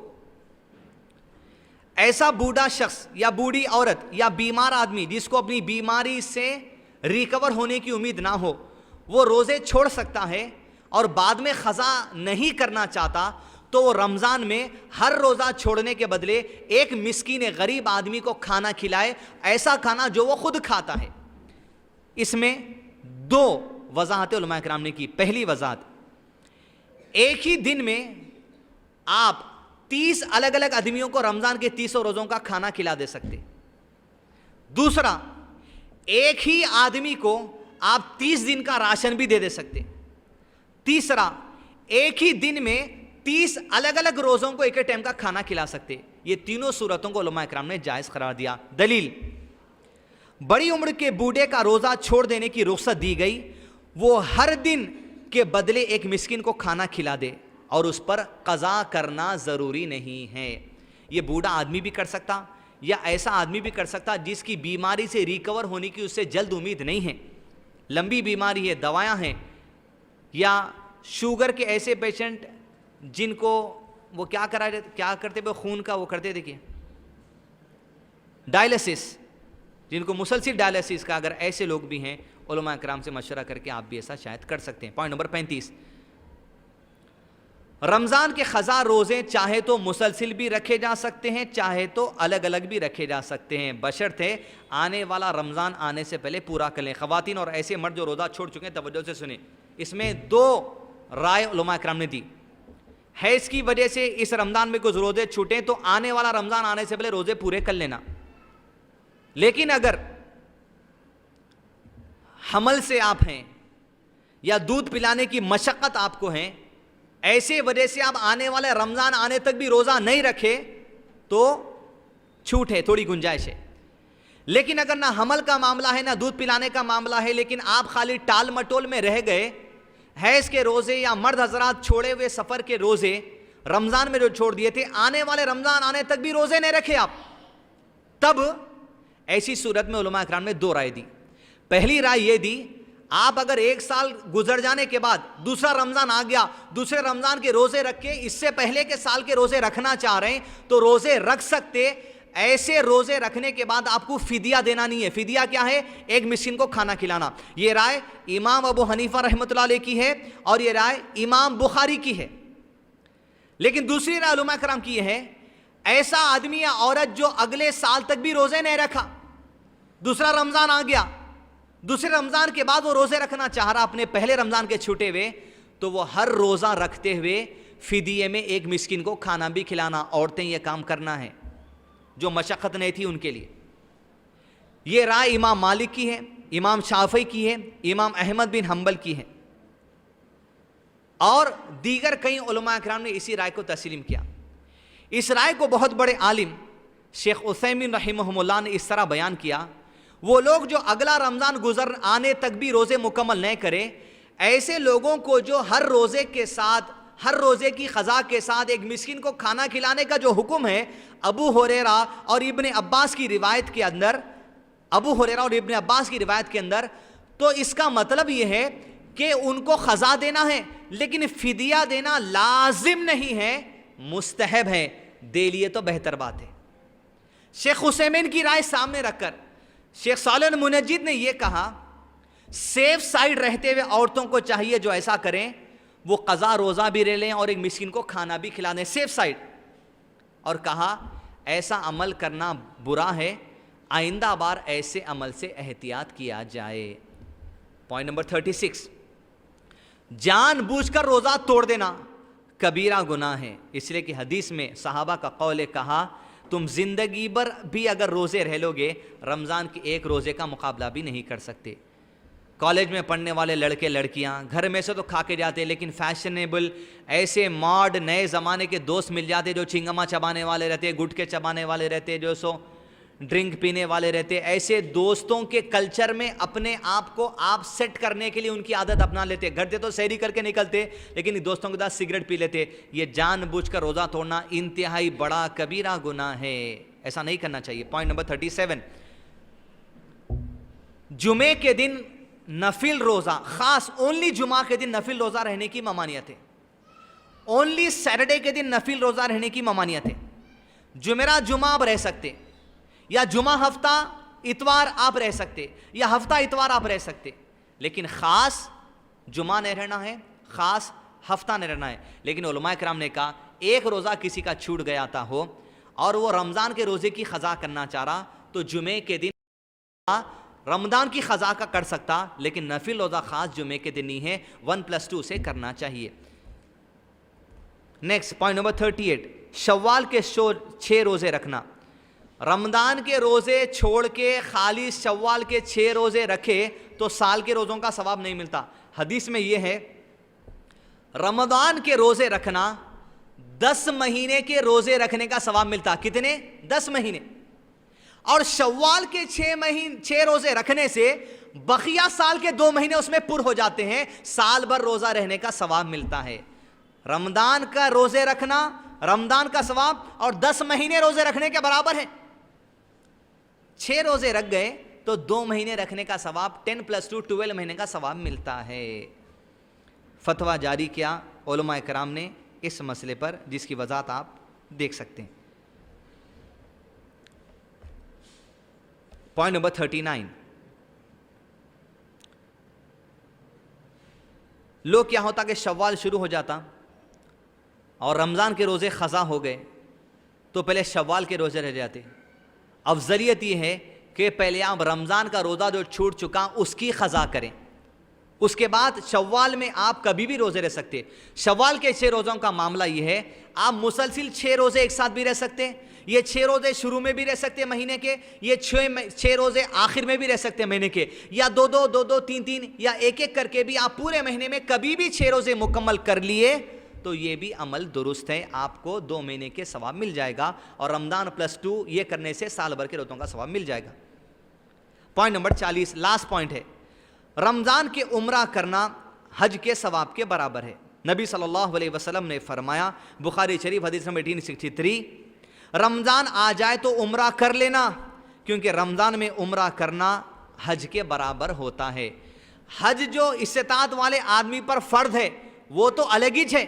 ایسا بوڑھا شخص یا بوڑھی عورت یا بیمار آدمی جس کو اپنی بیماری سے ریکور ہونے کی امید نہ ہو، وہ روزے چھوڑ سکتا ہے اور بعد میں قضا نہیں کرنا چاہتا تو وہ رمضان میں ہر روزہ چھوڑنے کے بدلے ایک مسکین غریب آدمی کو کھانا کھلائے، ایسا کھانا جو وہ خود کھاتا ہے۔ اس میں 2 وضاحتیں علماء کرام نے کی۔ پہلی وضاحت، ایک ہی دن میں آپ 30 الگ الگ آدمیوں کو رمضان کے 30 روزوں کا کھانا کھلا دے سکتے۔ دوسرا، ایک ہی آدمی کو آپ 30 دن کا راشن بھی دے سکتے۔ تیسرا، ایک ہی دن میں 30 الگ الگ روزوں کو ایک ٹائم کا کھانا کھلا سکتے۔ یہ تینوں صورتوں کو علماء کرام نے جائز قرار دیا۔ دلیل، بڑی عمر کے بوڑھے کا روزہ چھوڑ دینے کی رخصت دی گئی، وہ ہر دن کے بدلے ایک مسکین کو کھانا کھلا دے اور اس پر قضا کرنا ضروری نہیں ہے. یہ بوڑھا آدمی بھی کر سکتا یا ایسا آدمی بھی کر سکتا جس کی بیماری سے ریکور ہونے کی اس سے جلد امید نہیں ہے, لمبی بیماری ہے, دوائیاں ہیں, یا شوگر کے ایسے پیشنٹ جن کو وہ کیا کرتے تھے خون کا وہ کرتے دیکھیے ڈائلسس, جن کو مسلسل ڈائلسس کا, اگر ایسے لوگ بھی ہیں علماء کرام سے مشورہ کر کے آپ بھی ایسا شاید کر سکتے ہیں. پوائنٹ نمبر 35, رمضان کے قضا روزے چاہے تو مسلسل بھی رکھے جا سکتے ہیں, چاہے تو الگ الگ بھی رکھے جا سکتے ہیں, بشرطے آنے والا رمضان آنے سے پہلے پورا کر لیں. خواتین اور ایسے مرد جو روزہ چھوڑ چکے ہیں توجہ سے سنیں, اس میں 2 رائے علماء کرام نے دی. حیض کی وجہ سے اس رمضان میں کچھ روزے چھوٹے تو آنے والا رمضان آنے سے پہلے روزے پورے کر لینا. لیکن اگر حمل سے آپ ہیں یا دودھ پلانے کی مشقت آپ کو ہے, ایسے وجہ سے آپ آنے والے رمضان آنے تک بھی روزہ نہیں رکھے تو چھوٹ ہے, تھوڑی گنجائش ہے. لیکن اگر نہ حمل کا معاملہ ہے نہ دودھ پلانے کا معاملہ ہے, لیکن آپ خالی ٹال مٹول میں رہ گئے, حیض کے روزے یا مرد حضرات چھوڑے ہوئے سفر کے روزے رمضان میں جو چھوڑ دیے تھے, آنے والے رمضان آنے تک بھی روزے نہیں رکھے آپ, تب ایسی صورت میں علماء اکرام نے 2 رائے دی. پہلی رائے یہ دی, آپ اگر 1 سال گزر جانے کے بعد دوسرا رمضان آ گیا, دوسرے رمضان کے روزے رکھ کے اس سے پہلے کے سال کے روزے رکھنا چاہ رہے ہیں تو روزے رکھ سکتے. ایسے روزے رکھنے کے بعد آپ کو فدیہ دینا نہیں ہے. فدیہ کیا ہے؟ ایک مسکین کو کھانا کھلانا. یہ رائے امام ابو حنیفہ رحمۃ اللہ علیہ کی ہے اور یہ رائے امام بخاری کی ہے. لیکن دوسری رائے علماء کرام کی یہ ہے, ایسا آدمی یا عورت جو اگلے سال تک بھی روزے نہیں رکھا, دوسرا رمضان آ گیا, دوسرے رمضان کے بعد وہ روزے رکھنا چاہ رہا اپنے پہلے رمضان کے چھوٹے ہوئے, تو وہ ہر روزہ رکھتے ہوئے فدیے میں ایک مسکین کو کھانا بھی کھلانا. عورتیں یہ کام کرنا ہے جو مشقت نہیں تھی ان کے لیے. یہ رائے امام مالک کی ہے, امام شافعی کی ہے, امام احمد بن حنبل کی ہے, اور دیگر کئی علماء کرام نے اسی رائے کو تسلیم کیا. اس رائے کو بہت بڑے عالم شیخ عثیمین رحمہ اللہ نے اس طرح بیان کیا, وہ لوگ جو اگلا رمضان گزر آنے تک بھی روزے مکمل نہیں کرے, ایسے لوگوں کو جو ہر روزے کے ساتھ, ہر روزے کی قضا کے ساتھ ایک مسکین کو کھانا کھلانے کا جو حکم ہے, ابو ہریرہ اور ابن عباس کی روایت کے اندر, ابو ہریرہ اور ابن عباس کی روایت کے اندر, تو اس کا مطلب یہ ہے کہ ان کو قضا دینا ہے, لیکن فدیہ دینا لازم نہیں ہے, مستحب ہے. دے لیے تو بہتر بات ہے. شیخ عثیمین کی رائے سامنے رکھ کر شیخ صالح المنجد نے یہ کہا, سیف سائیڈ رہتے ہوئے عورتوں کو چاہیے جو ایسا کریں وہ قضا روزہ بھی رہ لیں اور ایک مسکین کو کھانا بھی کھلا دیں, سیف سائیڈ. اور کہا ایسا عمل کرنا برا ہے, آئندہ بار ایسے عمل سے احتیاط کیا جائے. پوائنٹ نمبر 36, جان بوجھ کر روزہ توڑ دینا کبیرہ گناہ ہے. اس لیے کہ حدیث میں صحابہ کا قول ہے, کہا تم زندگی بھر بھی اگر روزے رہ لو گے رمضان کے ایک روزے کا مقابلہ بھی نہیں کر سکتے. کالج میں پڑھنے والے لڑکے لڑکیاں گھر میں سے تو کھا کے جاتے, لیکن فیشنیبل ایسے ماڈ نئے زمانے کے دوست مل جاتے جو چنگما چبانے والے رہتے, گٹکے چبانے والے رہتے, جو سو ڈرنک پینے والے رہتے. ایسے دوستوں کے کلچر میں اپنے آپ کو آپ سیٹ کرنے کے لیے ان کی عادت اپنا لیتے. گھر سے تو سحری کر کے نکلتے لیکن دوستوں کے ساتھ سگریٹ پی لیتے. یہ جان بوجھ کر روزہ توڑنا انتہائی بڑا کبیرہ گناہ ہے, ایسا نہیں کرنا چاہیے. پوائنٹ نمبر 37, جمعے کے دن نفل روزہ, خاص اونلی جمعہ کے دن نفل روزہ رہنے کی ممانعت ہے. اونلی سیٹرڈے کے دن نفل روزہ رہنے کی ممانعت ہے. جمعرات جمعہ آپ رہ سکتے, یا جمعہ ہفتہ اتوار آپ رہ سکتے, یا ہفتہ اتوار آپ رہ سکتے, لیکن خاص جمعہ نہیں رہنا ہے, خاص ہفتہ نہیں رہنا ہے. لیکن علماء کرام نے کہا ایک روزہ کسی کا چھوٹ گیا تھا ہو اور وہ رمضان کے روزے کی قضا کرنا چاہ رہا تو جمعے کے دن رمضان کی قضا کا کر سکتا, لیکن نفل روزہ خاص جمعے کے دن نہیں ہے, 1+2 سے کرنا چاہیے. نیکسٹ پوائنٹ نمبر 38, شوال کے 6 روزے رکھنا. رمضان کے روزے چھوڑ کے خالی شوال کے 6 روزے رکھے تو سال کے روزوں کا ثواب نہیں ملتا. حدیث میں یہ ہے رمضان کے روزے رکھنا 10 مہینے کے روزے رکھنے کا ثواب ملتا. کتنے؟ 10 مہینے. اور شوال کے 6 روزے رکھنے سے بقیہ سال کے 2 مہینے اس میں پر ہو جاتے ہیں، سال بھر روزہ رہنے کا ثواب ملتا ہے۔ رمضان کا روزے رکھنا، رمضان کا ثواب اور 10 مہینے روزے رکھنے کے برابر ہے۔ 6 روزے رکھ گئے تو 2 مہینے رکھنے کا ثواب 10 + 2 12 مہینے کا ثواب ملتا ہے۔ فتویٰ جاری کیا علماء کرام نے اس مسئلے پر، جس کی وضاحت آپ دیکھ سکتے ہیں۔ پوائنٹ نمبر 39، لوگ کیا ہوتا کہ شوال شروع ہو جاتا اور رمضان کے روزے قضا ہو گئے تو پہلے شوال کے روزے رہ جاتے۔ افضلیت یہ ہے کہ پہلے آپ رمضان کا روزہ جو چھوٹ چکا اس کی قضا کریں، اس کے بعد شوال میں آپ کبھی بھی روزے رہ سکتے۔ شوال کے 6 روزوں کا معاملہ یہ ہے، آپ مسلسل 6 روزے ایک ساتھ بھی رہ سکتے، یہ 6 روزے شروع میں بھی رہ سکتے مہینے کے، یہ 6 روزے آخر میں بھی رہ سکتے مہینے کے، یا 2 3 یا ایک کر کے بھی آپ پورے مہینے میں کبھی بھی 6 روزے مکمل کر لیے تو یہ بھی عمل درست ہے، آپ کو 2 مہینے کے ثواب مل جائے گا، اور رمضان +2 یہ کرنے سے سال بھر کے روزوں کا ثواب مل جائے گا۔ پوائنٹ نمبر 40، لاسٹ پوائنٹ ہے، رمضان کے عمرہ کرنا حج کے ثواب کے برابر ہے۔ نبی صلی اللہ علیہ وسلم نے فرمایا، بخاری شریف حدیث نمبر 1863، رمضان آ جائے تو عمرہ کر لینا، کیونکہ رمضان میں عمرہ کرنا حج کے برابر ہوتا ہے۔ حج جو استطاعت والے آدمی پر فرض ہے وہ تو الگ ہی ہے،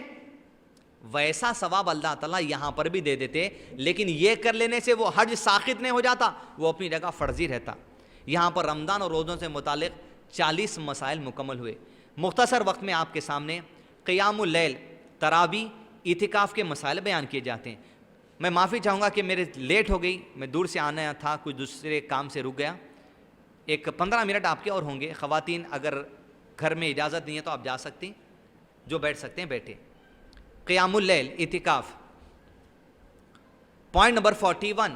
ویسا ثواب اللہ تعالیٰ یہاں پر بھی دے دیتے، لیکن یہ کر لینے سے وہ حج ساقط نہیں ہو جاتا، وہ اپنی جگہ فرضی رہتا۔ یہاں پر رمضان اور روزوں سے متعلق 40 مسائل مکمل ہوئے۔ مختصر وقت میں آپ کے سامنے قیام اللیل، تراویح، اعتکاف کے مسائل بیان کیے جاتے ہیں۔ میں معافی چاہوں گا کہ میرے لیٹ ہو گئی، میں دور سے آنا تھا، کچھ دوسرے کام سے رک گیا۔ ایک 15 منٹ آپ کے اور ہوں گے۔ خواتین اگر گھر میں اجازت نہیں ہے تو آپ جا سکتی، جو بیٹھ سکتے ہیں بیٹھے۔ قیام اللیل، اعتکاف۔ پوائنٹ نمبر 41،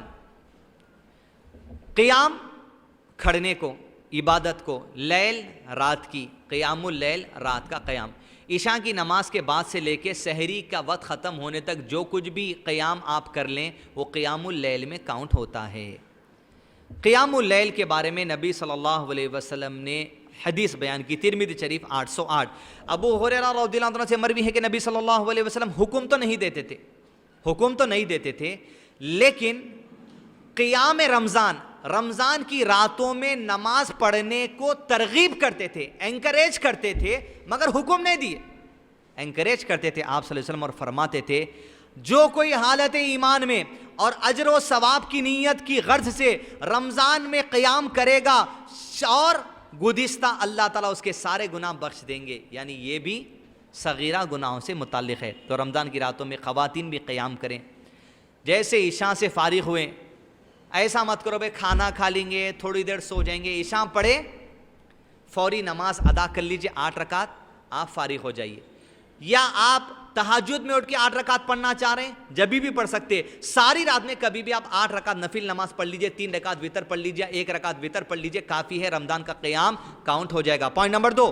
قیام کھڑنے کو، عبادت کو، لیل رات کی، قیام اللیل رات کا قیام۔ عشاء کی نماز کے بعد سے لے کے سحری کا وقت ختم ہونے تک جو کچھ بھی قیام آپ کر لیں وہ قیام اللیل میں کاؤنٹ ہوتا ہے۔ قیام اللیل کے بارے میں نبی صلی اللہ علیہ وسلم نے حدیث بیان کی، ترمذی شریف 808۔ ابو ہریرہ رضی اللہ عنہ سے مروی ہے کہ نبی صلی اللہ علیہ وسلم حکم تو نہیں دیتے تھے، لیکن قیام رمضان کی راتوں میں نماز پڑھنے کو ترغیب کرتے تھے، انکریج کرتے تھے، مگر حکم نہیں دیے، انکریج کرتے تھے آپ صلی اللہ علیہ وسلم، اور فرماتے تھے جو کوئی حالت ایمان میں اور اجر و ثواب کی نیت کی غرض سے رمضان میں قیام کرے گا اور گزشتہ اللہ تعالیٰ اس کے سارے گناہ بخش دیں گے، یعنی یہ بھی صغیرہ گناہوں سے متعلق ہے۔ تو رمضان کی راتوں میں خواتین بھی قیام کریں۔ جیسے عشاء سے فارغ ہوئے، ایسا مت کرو بھائی کھانا کھا لیں گے تھوڑی دیر سو جائیں گے، عشاء پڑھے فوری نماز ادا کر لیجئے 8 رکعت، آپ فارغ ہو جائیے۔ یا آپ تہجد میں اٹھ کے 8 رکعت پڑھنا چاہ رہے ہیں، جبھی بھی پڑھ سکتے، ساری رات میں کبھی بھی آپ 8 رکعت نفل نماز پڑھ لیجئے، 3 رکعت وتر پڑھ لیجئے، 1 رکعت وتر پڑھ لیجئے، کافی ہے، رمضان کا قیام کاؤنٹ ہو جائے گا۔ پوائنٹ نمبر 2،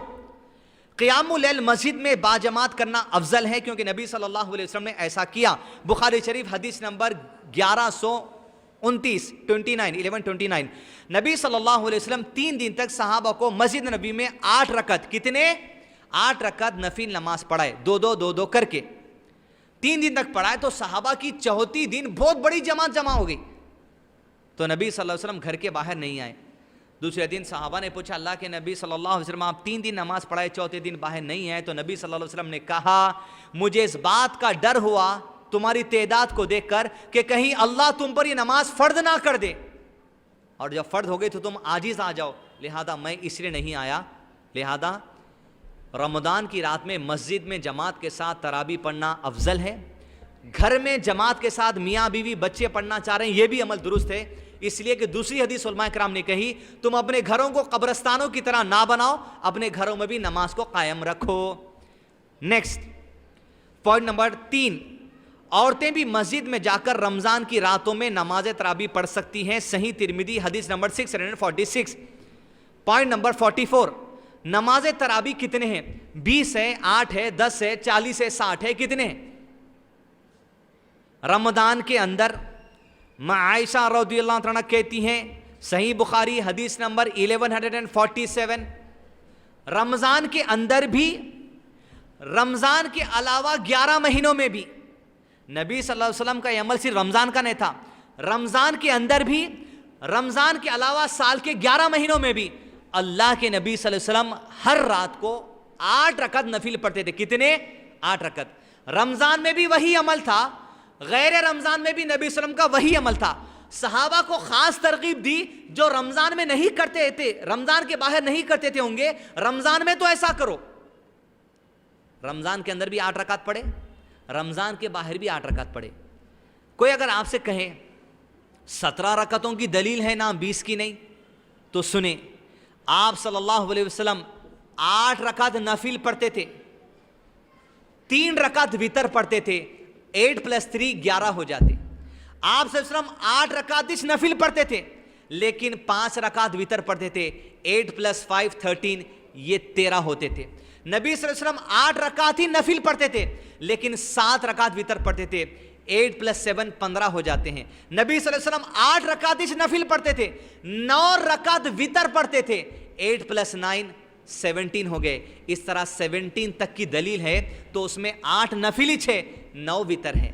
قیام اللیل مسجد میں باجماعت کرنا افضل ہے، کیونکہ نبی صلی اللہ علیہ وسلم نے ایسا کیا۔ بخاری شریف حدیث نمبر 1129، نبی صلی اللہ علیہ وسلم 3 دن تک صحابہ کو مسجد نبی میں 8 رکعت، کتنے؟ 8 رکعت نفل نماز پڑھائے، 2 کر کے 3 دن تک پڑھائے، تو صحابہ کی 4تھی دن بہت بڑی جماعت جمع ہو گئی۔ تو نبی صلی اللہ علیہ وسلم گھر کے باہر نہیں آئے۔ دوسرے دن صحابہ نے پوچھا، اللہ کے نبی صلی اللہ علیہ وسلم آپ 3 دن نماز پڑھائے، 4تھے دن باہر نہیں آئے؟ تو نبی صلی اللہ علیہ وسلم نے کہا، مجھے اس بات کا ڈر ہوا تمہاری تعداد کو دیکھ کر کہ کہیں اللہ تم پر یہ نماز فرض نہ کر دے، اور جب فرض ہو گئی تو تم عاجز آ جاؤ، لہذا میں اس لیے نہیں آیا۔ لہذا رمضان کی رات میں مسجد میں جماعت کے ساتھ تراویح پڑھنا افضل ہے۔ گھر میں جماعت کے ساتھ میاں بیوی بچے پڑھنا چاہ رہے ہیں، یہ بھی عمل درست ہے، اس لیے کہ دوسری حدیث علماء کرام نے کہی، تم اپنے گھروں کو قبرستانوں کی طرح نہ بناؤ، اپنے گھروں میں بھی نماز کو قائم رکھو۔ نیکسٹ پوائنٹ نمبر 3، عورتیں بھی مسجد میں جا کر رمضان کی راتوں میں نماز تراویح پڑھ سکتی ہیں، صحیح ترمذی حدیث نمبر 646۔ پوائنٹ نمبر 44، نماز تراویح کتنے ہیں؟ 20 ہے، 8 ہے، 10 ہے، 40 ہے، 60 ہے، کتنے ہیں؟ رمضان کے اندر عائشہ رضی اللہ عنہ کہتی ہیں صحیح بخاری حدیث نمبر 1147. رمضان کے اندر بھی، رمضان کے علاوہ 11 مہینوں میں بھی، نبی صلی اللہ علیہ وسلم کا یہ عمل صرف رمضان کا نہیں تھا، رمضان کے اندر بھی، رمضان کے علاوہ سال کے 11 مہینوں میں بھی اللہ کے نبی صلی اللہ علیہ وسلم ہر رات کو 8 رکعت نفل پڑھتے تھے. کتنے؟ 8 رکعت. رمضان میں بھی وہی عمل تھا، غیر رمضان میں بھی نبی صلی اللہ علیہ وسلم کا وہی عمل تھا. صحابہ کو خاص ترغیب دی جو رمضان میں نہیں کرتے تھے، رمضان کے باہر نہیں کرتے تھے ہوں گے، رمضان میں تو ایسا کرو. رمضان کے اندر بھی 8 رکعت پڑھے، رمضان کے باہر بھی 8 رکعت پڑھے. کوئی اگر آپ سے کہے 17 رکعتوں کی دلیل ہے نا 20 کی نہیں، تو سنیں آپ صلی اللہ علیہ وسلم 8 رکعت نفل پڑھتے تھے، 3 رکعت وتر پڑھتے تھے. 8 + 3 11 ہو جاتے. آپ صلی اللہ علیہ وسلم 8 رکعت نفل پڑھتے تھے لیکن 5 رکعت وتر پڑھتے تھے. 8 + 5 13، یہ 13 ہوتے تھے. نبی صلی اللہ علیہ وسلم 8 رکعت ہی نفل پڑھتے تھے لیکن 7 رکعت وتر پڑھتے تھے. 8 + 7 15 ہو جاتے ہیں. نبی صلی اللہ علیہ وسلم 8 رکعت نفل پڑھتے تھے، 9 رکعت وتر پڑھتے تھے. 8 + 9 17 ہو گئے. اس طرح 17 تک کی دلیل ہے تو اس میں 8 نفل 6 9 وتر ہے.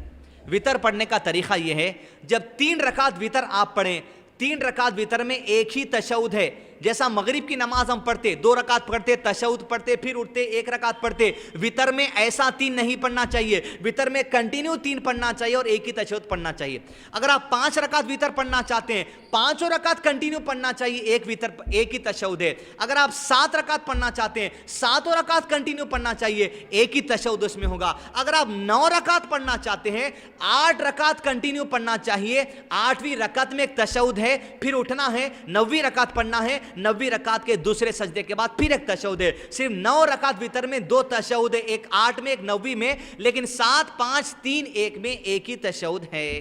وتر پڑھنے کا طریقہ یہ ہے، جب 3 رکعت وتر آپ پڑھیں، 3 رکعت وتر میں ایک ہی تشہد ہے. جیسا مغرب کی نماز ہم پڑھتے 2 رکعت پڑھتے، تشہد پڑھتے، پھر اٹھتے 1 رکعت پڑھتے. وتر میں ایسا 3 نہیں پڑھنا چاہیے. وتر میں کنٹینیو 3 پڑھنا چاہیے اور ایک ہی تشہد پڑھنا چاہیے. اگر آپ 5 رکعت وتر پڑھنا چاہتے ہیں، 5 رکعت کنٹینیو پڑھنا چاہیے، ایک ہی تشہد ہے. اگر آپ 7 رکعت پڑھنا چاہتے ہیں، 7 رکعت کنٹینیو پڑھنا چاہیے، ایک ہی تشہد اس میں ہوگا. اگر آپ 9 رکعت پڑھنا چاہتے ہیں، 8 رکعت کنٹینیو پڑھنا چاہیے، 8ویں رکعت میں ایک تشہد ہے، پھر اٹھنا ہے، 9ویں رکعت پڑھنا ہے، 9ویں رکعت کے دوسرے سجدے کے بعد پھر ایک تشہد ہے. صرف 9 رکعت وتر میں 2 تشہد ہے، ایک 8 میں ایک 9ویں میں، لیکن 7 5 3 1 میں ایک ہی تشہد ہے.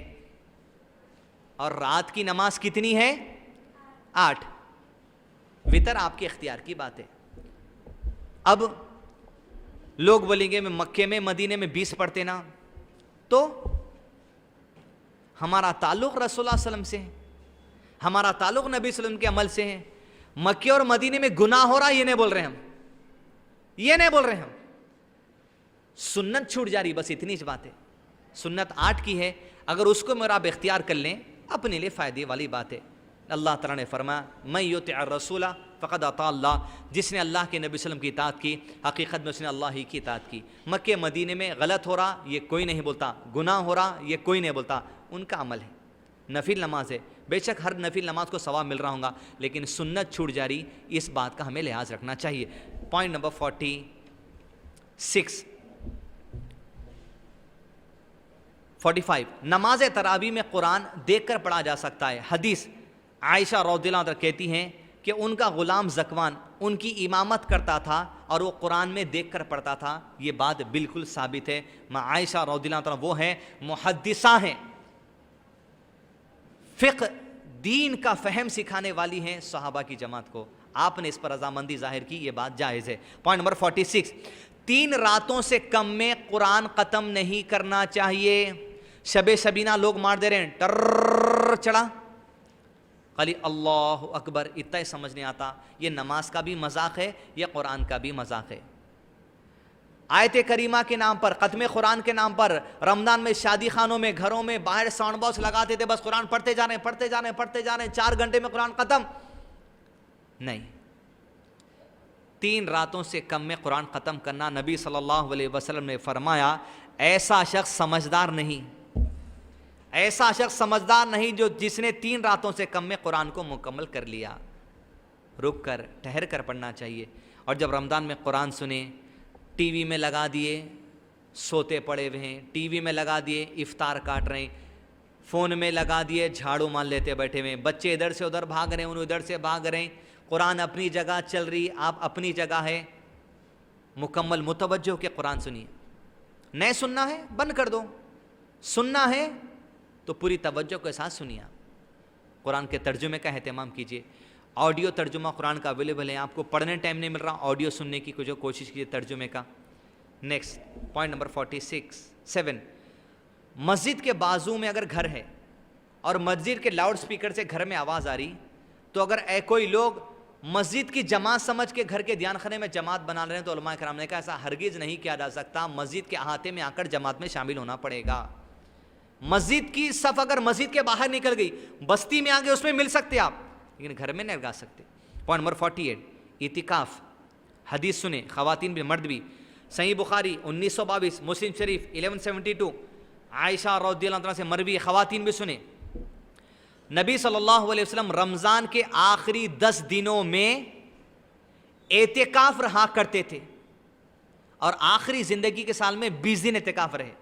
اور رات کی نماز کتنی ہے؟ 8. وتر آپ کے اختیار کی بات ہے. اب لوگ بولیں گے میں مکے میں مدینے میں 20 پڑھتے نا، تو ہمارا تعلق رسول اللہ صلی اللہ علیہ وسلم سے ہے، ہمارا تعلق نبی صلی اللہ علیہ وسلم کے عمل سے ہے. مکے اور مدینے میں گناہ ہو رہا یہ نہیں بول رہے ہم، یہ نہیں بول رہے ہم. سنت چھوٹ جا رہی، بس اتنی سی بات ہے. سنت 8 کی ہے، اگر اس کو آپ اختیار کر لیں اپنے لیے فائدے والی بات ہے. اللہ تعالیٰ نے فرمایا من یطع الرسول فقد اطاع اللہ، جس نے اللہ کے نبی صلی اللہ علیہ وسلم کی اطاعت کی حقیقت میں اس نے اللہ ہی کی اطاعت کی. مکے مدینے میں غلط ہو رہا یہ کوئی نہیں بولتا، گناہ ہو رہا یہ کوئی نہیں بولتا، ان کا عمل ہے. نفل نماز ہے، بے شک ہر نفل نماز کو ثواب مل رہا ہوں گا، لیکن سنت چھوٹ جا رہی، اس بات کا ہمیں لحاظ رکھنا چاہیے. پوائنٹ نمبر 45 نماز تراویح میں قرآن دیکھ کر پڑھا جا سکتا ہے. حدیث عائشہ رضی اللہ عنہا کہتی ہیں کہ ان کا غلام ذکوان ان کی امامت کرتا تھا اور وہ قرآن میں دیکھ کر پڑھتا تھا. یہ بات بالکل ثابت ہے. عائشہ رضی اللہ عنہا وہ ہیں محدثہ ہیں، فقہ دین کا فہم سکھانے والی ہیں صحابہ کی جماعت کو. آپ نے اس پر رضامندی ظاہر کی، یہ بات جائز ہے. پوائنٹ نمبر 46 3 راتوں سے کم میں قرآن ختم نہیں کرنا چاہیے. شب شبینہ لوگ مار دے رہے ہیں، ٹر چڑھا خالی اللہ اکبر، اتنا ہی سمجھ نہیں آتا. یہ نماز کا بھی مذاق ہے، یہ قرآن کا بھی مذاق ہے. آیت کریمہ کے نام پر، ختم قرآن کے نام پر رمضان میں شادی خانوں میں، گھروں میں باہر ساؤنڈ باکس لگاتے تھے، بس قرآن پڑھتے جا رہے ہیں پڑھتے جا رہے ہیں پڑھتے جا رہے ہیں، 4 گھنٹے میں قرآن ختم. نہیں، 3 راتوں سے کم میں قرآن ختم کرنا، نبی صلی اللہ علیہ وسلم نے فرمایا ایسا شخص سمجھدار نہیں، ایسا شخص سمجھدار نہیں جو جس نے 3 راتوں سے کم میں قرآن کو مکمل کر لیا. رک کر ٹھہر کر پڑھنا چاہیے. اور جب رمضان میں قرآن سنیں، ٹی وی میں لگا دیے سوتے پڑے ہوئے ہیں، ٹی وی میں لگا دیے افطار کاٹ رہے ہیں، فون میں لگا دیے جھاڑو مان لیتے بیٹھے ہوئے ہیں، بچے ادھر سے ادھر بھاگ رہے ہیں، ادھر سے بھاگ رہے ہیں، قرآن اپنی جگہ چل رہی، آپ اپنی جگہ ہے. مکمل متوجہ ہو کے قرآن سنیے. نہیں سننا ہے بند کر دو، سننا ہے تو پوری توجہ کے ساتھ سنیے. قرآن کے ترجمے کا اہتمام کیجیے. آڈیو ترجمہ قرآن کا اویلیبل ہے، آپ کو پڑھنے ٹائم نہیں مل رہا، آڈیو سننے کی جو کوشش کیجیے ترجمے کا. نیکسٹ پوائنٹ نمبر 47 مسجد کے بازو میں اگر گھر ہے اور مسجد کے لاؤڈ سپیکر سے گھر میں آواز آ رہی تو اگر کوئی لوگ مسجد کی جماعت سمجھ کے گھر کے دیان خانے میں جماعت بنا رہے ہیں تو علماء کرام نے کہا ایسا ہرگز نہیں کیا جا سکتا، مسجد کے احاطے میں آ کر جماعت میں شامل ہونا پڑے گا۔ مسجد کی صف اگر مسجد کے باہر نکل گئی، بستی میں آگے اس میں مل سکتے آپ، لیکن گھر میں نہیں لگا سکتے۔ پوائنٹ نمبر 48 اعتکاف۔ حدیث سنیں، خواتین بھی مرد بھی، صحیح بخاری 1922، مسلم شریف 1172، عائشہ رضی اللہ عنہ سے مروی، خواتین بھی سنیں، نبی صلی اللہ علیہ وسلم رمضان کے آخری 10 دنوں میں اعتکاف رہا کرتے تھے، اور آخری زندگی کے سال میں 20 دن اعتکاف رہے۔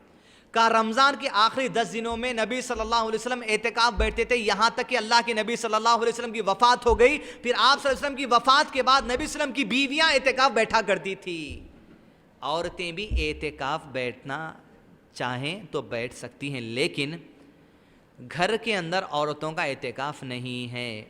کہا رمضان کے آخری 10 دنوں میں نبی صلی اللہ علیہ وسلم اعتکاف بیٹھتے تھے، یہاں تک کہ اللہ کے نبی صلی اللہ علیہ وسلم کی وفات ہو گئی۔ پھر آپ صلی اللہ علیہ وسلم کی وفات کے بعد نبی صلی اللہ علیہ وسلم کی بیویاں اعتکاف بیٹھا کرتی تھی۔ عورتیں بھی اعتکاف بیٹھنا چاہیں تو بیٹھ سکتی ہیں، لیکن گھر کے اندر عورتوں کا اعتکاف نہیں ہے۔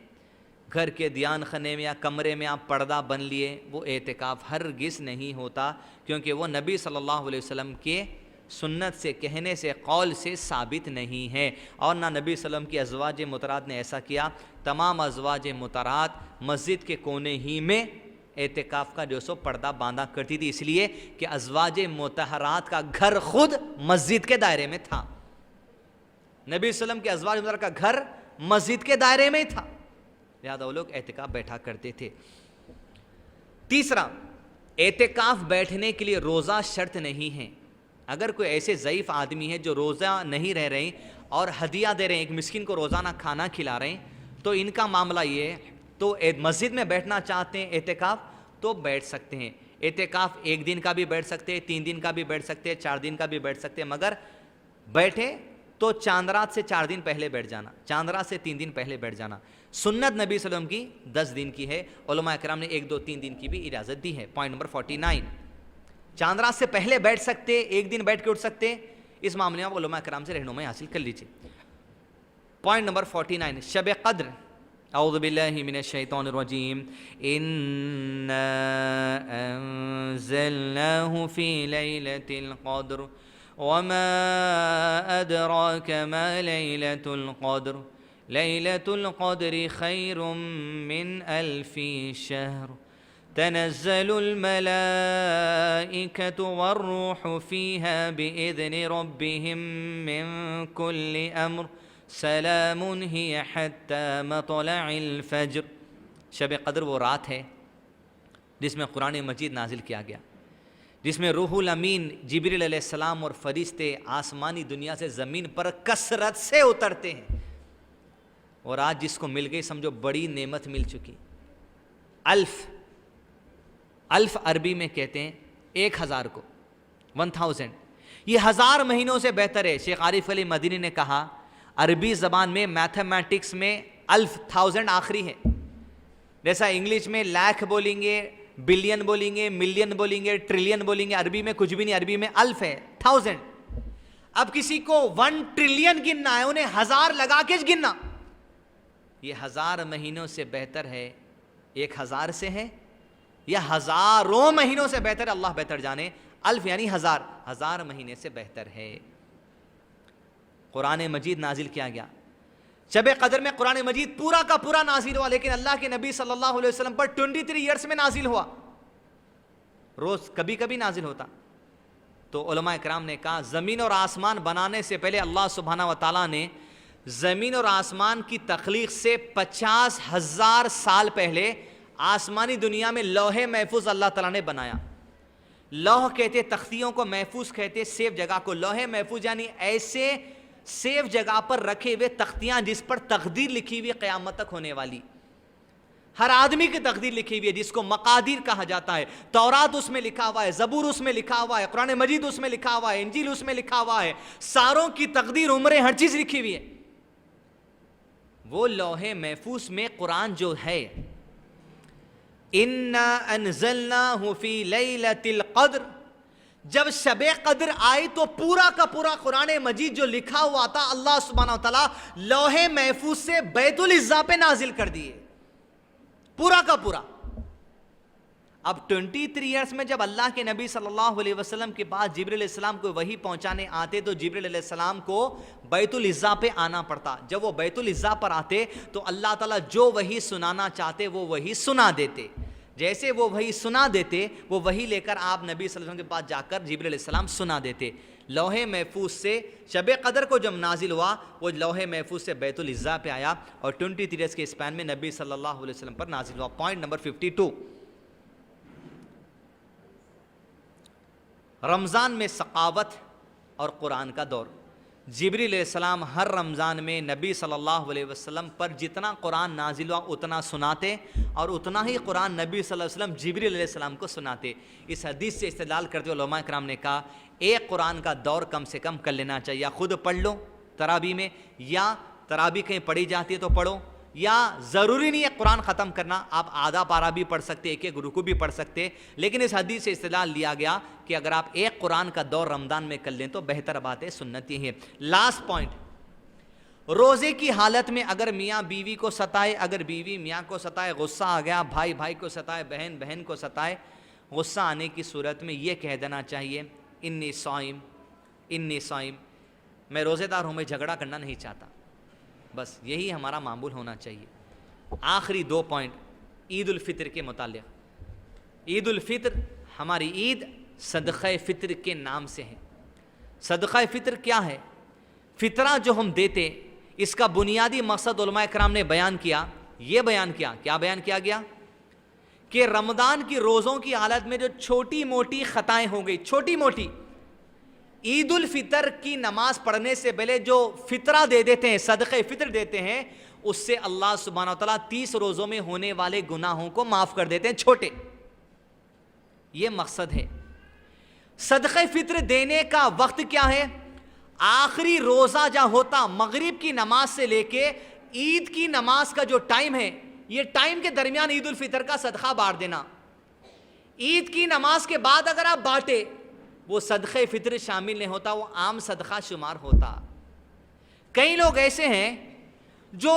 گھر کے دیان خانے میں یا کمرے میں آپ پردہ بن لیے، وہ اعتکاف ہرگز نہیں ہوتا، کیونکہ وہ نبی صلی اللہ علیہ وسلم کے سنت سے، کہنے سے، قول سے ثابت نہیں ہے، اور نہ نبی صلی اللہ علیہ وسلم کی ازواج مطہرات نے ایسا کیا۔ تمام ازواج مطہرات مسجد کے کونے ہی میں اعتکاف کا جو سو پردہ باندھا کرتی تھی، اس لیے کہ ازواج مطہرات کا گھر خود مسجد کے دائرے میں تھا۔ نبی صلی اللہ علیہ وسلم کے ازواج مطہرات کا گھر مسجد کے دائرے میں تھا، لہذا وہ لوگ اعتکاف بیٹھا کرتے تھے۔ تیسرا، اعتکاف بیٹھنے کے لیے روزہ شرط نہیں ہے۔ اگر کوئی ایسے ضعیف آدمی ہے جو روزہ نہیں رہ رہے اور ہدیہ دے رہے ہیں، ایک مسکین کو روزانہ کھانا کھلا رہے ہیں، تو ان کا معاملہ یہ ہے، تو مسجد میں بیٹھنا چاہتے ہیں اعتکاف تو بیٹھ سکتے ہیں۔ اعتکاف 1 دن کا بھی بیٹھ سکتے ہیں، 3 دن کا بھی بیٹھ سکتے ہیں، 4 دن کا بھی بیٹھ سکتے ہیں، مگر بیٹھے تو چاند رات سے 4 دن پہلے بیٹھ جانا، چاند رات سے 3 دن پہلے بیٹھ جانا۔ سنت نبی صلی اللہ علیہ وسلم کی 10 دن کی ہے، علماء کرام نے 1 2 3 دن کی بھی اجازت دی ہے۔ پوائنٹ نمبر 49 چاند رات سے پہلے بیٹھ سکتے، 1 دن بیٹھ کے اٹھ سکتے، اس معاملے میں آپ علماء کرام سے رہنمائی حاصل کر لیجیے۔ پوائنٹ نمبر 49 شب قدر۔ اعوذ باللہ من الشیطان الرجیم، انا انزلناہ فی لیلۃ القدر وما ادراک ما لیلۃ القدر لیلۃ القدر خیر من 1000 شہر تنزل الملائکة والروح فیہا بإذن ربهم من کل امر سلام ہی حتی مطلع الفجر۔ شب قدر وہ رات ہے جس میں قرآن مجید نازل کیا گیا، جس میں روح الامین جبریل علیہ السلام اور فرشتے آسمانی دنیا سے زمین پر کثرت سے اترتے ہیں، اور آج جس کو مل گئی سمجھو بڑی نعمت مل چکی۔ الف عربی میں کہتے ہیں 1000 کو، 1000، یہ 1000 مہینوں سے بہتر ہے۔ شیخ عارف علی مدینی نے کہا عربی زبان میں میتھمیٹکس میں 1000 آخری ہے، جیسا انگلش میں لاکھ بولیں گے، بلین بولیں گے، ملین بولیں گے، ٹریلین بولیں گے، عربی میں کچھ بھی نہیں، عربی میں 1000 ہے، 1000۔ اب کسی کو 1 ٹریلین گننا ہے، انہیں 1000 لگا کے گننا، یہ 1000 مہینوں سے بہتر ہے 1000 سے ہے یا ہزاروں مہینوں سے بہتر ہے، اللہ بہتر جانے۔ 1000 یعنی 1000 مہینے سے بہتر ہے۔ قرآن مجید نازل کیا گیا شب قدر میں، قرآن مجید پورا کا پورا نازل ہوا، لیکن اللہ کے نبی صلی اللہ علیہ وسلم پر 23 ایئرس میں نازل ہوا، روز کبھی کبھی نازل ہوتا۔ تو علماء کرام نے کہا زمین اور آسمان بنانے سے پہلے اللہ سبحانہ و تعالیٰ نے زمین اور آسمان کی تخلیق سے 50,000 سال پہلے آسمانی دنیا میں لوح محفوظ اللہ تعالیٰ نے بنایا۔ لوح کہتے تختیوں کو، محفوظ کہتے سیف جگہ کو۔ لوح محفوظ یعنی ایسے سیف جگہ پر رکھے ہوئے تختیاں جس پر تقدیر لکھی ہوئی قیامت تک ہونے والی، ہر آدمی کی تقدیر لکھی ہوئی ہے، جس کو مقادیر کہا جاتا ہے۔ تورات اس میں لکھا ہوا ہے، زبور اس میں لکھا ہوا ہے، قرآن مجید اس میں لکھا ہوا ہے، انجیل اس میں لکھا ہوا ہے، ساروں کی تقدیر، عمریں، ہر چیز لکھی ہوئی ہے۔ وہ لوح محفوظ میں قرآن جو ہے، اِنَّا أَنزَلْنَاهُ فِي لَيْلَةِ الْقَدْرِ، جب شب قدر آئی تو پورا کا پورا قرآن مجید جو لکھا ہوا تھا اللہ سبحانہ وتعالیٰ لوح محفوظ سے بیت العزا پہ نازل کر دیے، پورا کا پورا۔ اب 23 ایئرس میں جب اللہ کے نبی صلی اللہ علیہ وسلم کے پاس جبریل علیہ السلام کو وحی پہنچانے آتے تو جبریل علیہ السلام کو بیت العزا پہ آنا پڑتا. جب وہ بیت العزا پر آتے تو اللہ تعالیٰ جو وحی سنانا چاہتے وہ وحی سنا دیتے. جیسے وہ وحی سنا دیتے وہ وحی لے کر آپ نبی صلی اللہ علیہ وسلم کے پاس جا کر جبریل علیہ السلام سنا دیتے. لوح محفوظ سے شب قدر کو جب نازل ہوا وہ لوح محفوظ سے بیت العزا پہ آیا اور 23 ایئرس کے اسپین میں نبی صلی اللہ علیہ وسلم پر نازل ہوا. پوائنٹ نمبر 52، رمضان میں سخاوت اور قرآن کا دور. جبریل علیہ السلام ہر رمضان میں نبی صلی اللہ علیہ وسلم پر جتنا قرآن نازل ہوا اتنا سناتے اور اتنا ہی قرآن نبی صلی اللہ علیہ وسلم جبریل علیہ السلام کو سناتے. اس حدیث سے استدلال کرتے ہوئے علماء کرام نے کہا ایک قرآن کا دور کم سے کم کر لینا چاہیے. یا خود پڑھ لو تراویح میں، یا تراویح کہیں پڑھی جاتی ہے تو پڑھو، یا ضروری نہیں ہے قرآن ختم کرنا، آپ آدھا پارہ بھی پڑھ سکتے، ایک ایک رکوع بھی پڑھ سکتے. لیکن اس حدیث سے استدلال لیا گیا کہ اگر آپ ایک قرآن کا دور رمضان میں کر لیں تو بہتر بات ہے، سنت یہ ہے. لاسٹ پوائنٹ، روزے کی حالت میں اگر میاں بیوی کو ستائے، اگر بیوی میاں کو ستائے، غصہ آ گیا، بھائی بھائی کو ستائے، بہن بہن کو ستائے، غصہ آنے کی صورت میں یہ کہہ دینا چاہیے انی صائم، انی صائم، میں روزے دار ہوں، میں جھگڑا کرنا نہیں چاہتا. بس یہی ہمارا معمول ہونا چاہیے. آخری 2 پوائنٹ عید الفطر کے متعلق. عید الفطر ہماری عید صدقہ فطر کے نام سے ہے. صدقہ فطر کیا ہے؟ فطرہ جو ہم دیتے اس کا بنیادی مقصد علماء کرام نے بیان کیا. یہ بیان کیا، کیا بیان کیا گیا کہ رمضان کی روزوں کی حالت میں جو چھوٹی موٹی خطائیں ہو گئی، چھوٹی موٹی، عید الفطر کی نماز پڑھنے سے پہلے جو فطرہ دے دیتے ہیں، صدقہ فطر دیتے ہیں، اس سے اللہ سبحانہ و تعالیٰ 30 روزوں میں ہونے والے گناہوں کو معاف کر دیتے ہیں، چھوٹے. یہ مقصد ہے. صدقہ فطر دینے کا وقت کیا ہے؟ آخری روزہ جہاں ہوتا مغرب کی نماز سے لے کے عید کی نماز کا جو ٹائم ہے، یہ ٹائم کے درمیان عید الفطر کا صدقہ بانٹ دینا. عید کی نماز کے بعد اگر آپ بانٹے وہ صدقہ فطر شامل نہیں ہوتا، وہ عام صدقہ شمار ہوتا. کئی لوگ ایسے ہیں جو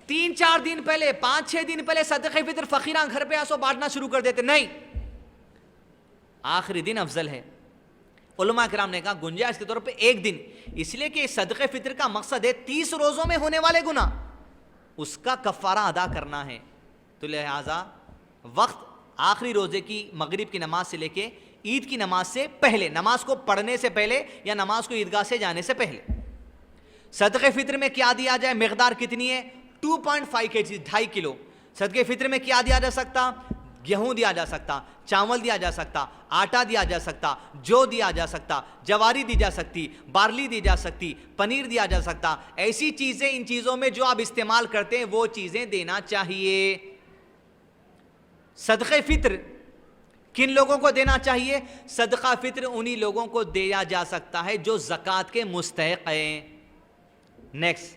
3-4 دن پہلے، 5-6 دن پہلے صدقہ فطر فقیراں گھر پہ آسو بانٹنا شروع کر دیتے. نہیں، آخری دن افضل ہے. علماء کرام نے کہا گنجائش کے طور پہ ایک دن، اس لیے کہ صدقہ فطر کا مقصد ہے 30 روزوں میں ہونے والے گناہ، اس کا کفارہ ادا کرنا ہے. تو لہٰذا وقت آخری روزے کی مغرب کی نماز سے لے کے عید کی نماز سے پہلے، نماز کو پڑھنے سے پہلے یا نماز کو عیدگاہ سے جانے سے پہلے. صدقہ فطر میں کیا دیا جائے؟ مقدار کتنی ہے؟ 2.5 kg، 2.5 کلو. صدقہ فطر میں کیا دیا جا سکتا؟ گیہوں دیا جا سکتا، چاول دیا جا سکتا، آٹا دیا جا سکتا، جو دیا جا سکتا، جواری دی جا سکتی، بارلی دی جا سکتی، پنیر دیا جا سکتا. ایسی چیزیں، ان چیزوں میں جو آپ استعمال کرتے ہیں وہ چیزیں دینا چاہیے. صدقہ فطر کن لوگوں کو دینا چاہیے؟ صدقہ فطر انہی لوگوں کو دیا جا سکتا ہے جو زکوٰۃ کے مستحق ہیں. نیکسٹ،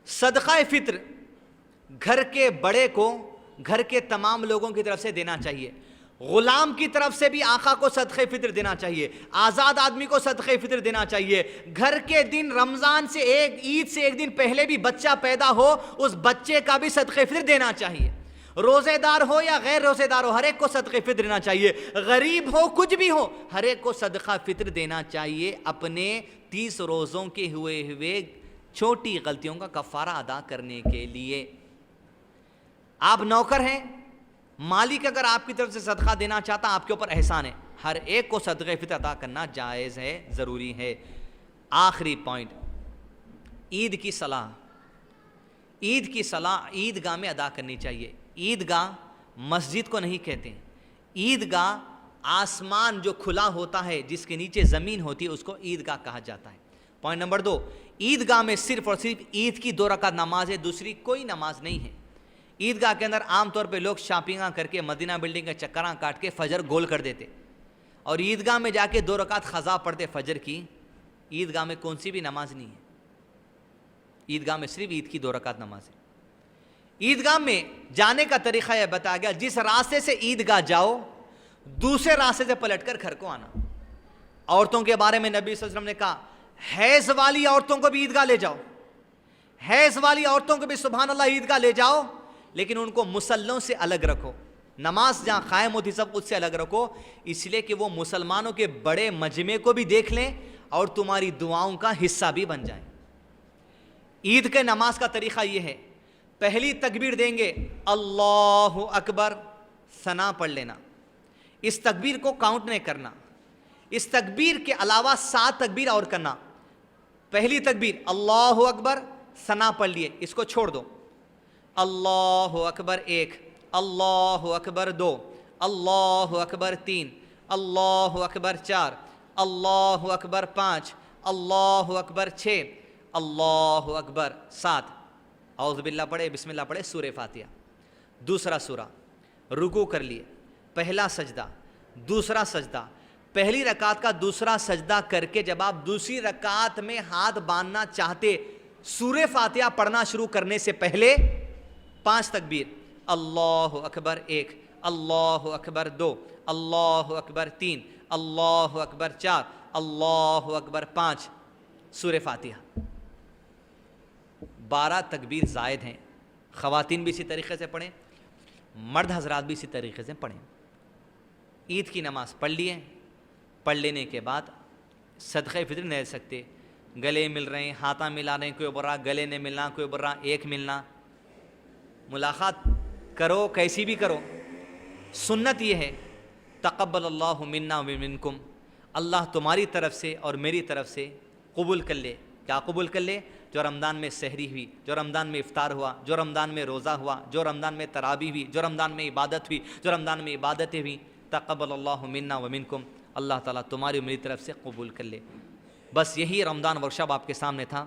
صدقہ فطر گھر کے بڑے کو، گھر کے تمام لوگوں کی طرف سے دینا چاہیے. غلام کی طرف سے بھی آقا کو صدقہ فطر دینا چاہیے، آزاد آدمی کو صدقہ فطر دینا چاہیے. گھر کے دن رمضان سے عید سے ایک دن پہلے بھی بچہ پیدا ہو، اس بچے کا بھی صدقہ فطر دینا چاہیے. روزے دار ہو یا غیر روزے دار ہو، ہر ایک کو صدقہ فطر دینا چاہیے. غریب ہو، کچھ بھی ہو، ہر ایک کو صدقہ فطر دینا چاہیے اپنے 30 روزوں کے ہوئے چھوٹی غلطیوں کا کفارہ ادا کرنے کے لیے. آپ نوکر ہیں، مالک اگر آپ کی طرف سے صدقہ دینا چاہتا آپ کے اوپر احسان ہے. ہر ایک کو صدقہ فطر ادا کرنا جائز ہے، ضروری ہے. آخری پوائنٹ، عید کی صلاح. عید کی صلاح عیدگاہ میں ادا کرنی چاہیے. عیدگاہ مسجد کو نہیں کہتے، عیدگاہ آسمان جو کھلا ہوتا ہے جس کے نیچے زمین ہوتی ہے اس کو عیدگاہ کہا جاتا ہے. پوائنٹ نمبر 2، عیدگاہ میں صرف اور صرف عید کی 2 رکعت نماز ہے، دوسری کوئی نماز نہیں ہے. عیدگاہ کے اندر عام طور پہ لوگ شاپنگاں کر کے مدینہ بلڈنگ کے چکراں کاٹ کے فجر گول کر دیتے اور عیدگاہ میں جا کے 2 رکعت قضا پڑھتے فجر کی. عیدگاہ میں کون سی بھی نماز نہیں ہے، عیدگاہ میں صرف عید کی 2 رکعت نماز ہے. عیدگاہ میں جانے کا طریقہ یہ بتایا گیا، جس راستے سے عیدگاہ جاؤ دوسرے راستے سے پلٹ کر گھر کو آنا. عورتوں کے بارے میں نبی صلی اللہ علیہ وسلم نے کہا حیض والی عورتوں کو بھی عیدگاہ لے جاؤ، حیض والی عورتوں کو بھی سبحان اللہ عیدگاہ لے جاؤ، لیکن ان کو مسلوں سے الگ رکھو. نماز جہاں قائم ہوتی سب اس سے الگ رکھو, اس لیے کہ وہ مسلمانوں کے بڑے مجمع کو بھی دیکھ لیں اور تمہاری دعاؤں کا حصہ بھی بن جائیں. عید کے نماز کا طریقہ یہ ہے, پہلی تکبیر دیں گے اللہ اکبر, ثنا پڑھ لینا. اس تکبیر کو کاؤنٹ نہیں کرنا, اس تکبیر کے علاوہ 7 تکبیر اور کرنا. پہلی تکبیر اللہ اکبر, ثنا پڑھ لیے, اس کو چھوڑ دو. اللہ اکبر 1, اللہ اکبر 2, اللہ اکبر 3, اللہ اکبر 4, اللہ اکبر 5, اللہ اکبر 6, اللہ اکبر 7. اعوذ باللہ پڑھے, بسم اللہ پڑھے, سورہ فاتحہ. دوسرا سورہ, رکوع کر لیے, پہلا سجدہ, دوسرا سجدہ. پہلی رکعت کا دوسرا سجدہ کر کے جب آپ دوسری رکعت میں ہاتھ باندھنا چاہتے, سورہ فاتحہ پڑھنا شروع کرنے سے پہلے 5 تکبیر, اللہ اکبر 1, اللہ اکبر 2, اللہ اکبر 3, اللہ اکبر 4, اللہ اکبر 5, سورہ فاتحہ. 12 تکبیر زائد ہیں. خواتین بھی اسی طریقے سے پڑھیں, مرد حضرات بھی اسی طریقے سے پڑھیں. عید کی نماز پڑھ لیے, پڑھ لینے کے بعد صدقہ فطر نہیں دے سکتے, گلے مل رہے ہیں, ہاتھاں ملا رہے ہیں, کوئی بول رہا گلے نہیں ملنا, کوئی بول رہا ایک ملنا. ملاقات کرو, کیسی بھی کرو. سنت یہ ہے تقبل اللہ منا و منکم, اللہ تمہاری طرف سے اور میری طرف سے قبول کر لے. کیا قبول کر لے؟ جو رمضان میں سحری ہوئی, جو رمضان میں افطار ہوا, جو رمضان میں روزہ ہوا, جو رمضان میں تراویح ہوئی, جو رمضان میں عبادت ہوئی, جو رمضان میں عبادتیں ہوئی. تقبل اللہ منا و منکم, اللہ تعالیٰ تمہاری اور میری طرف سے قبول کر لے. بس یہی رمضان ورکشاپ آپ کے سامنے تھا.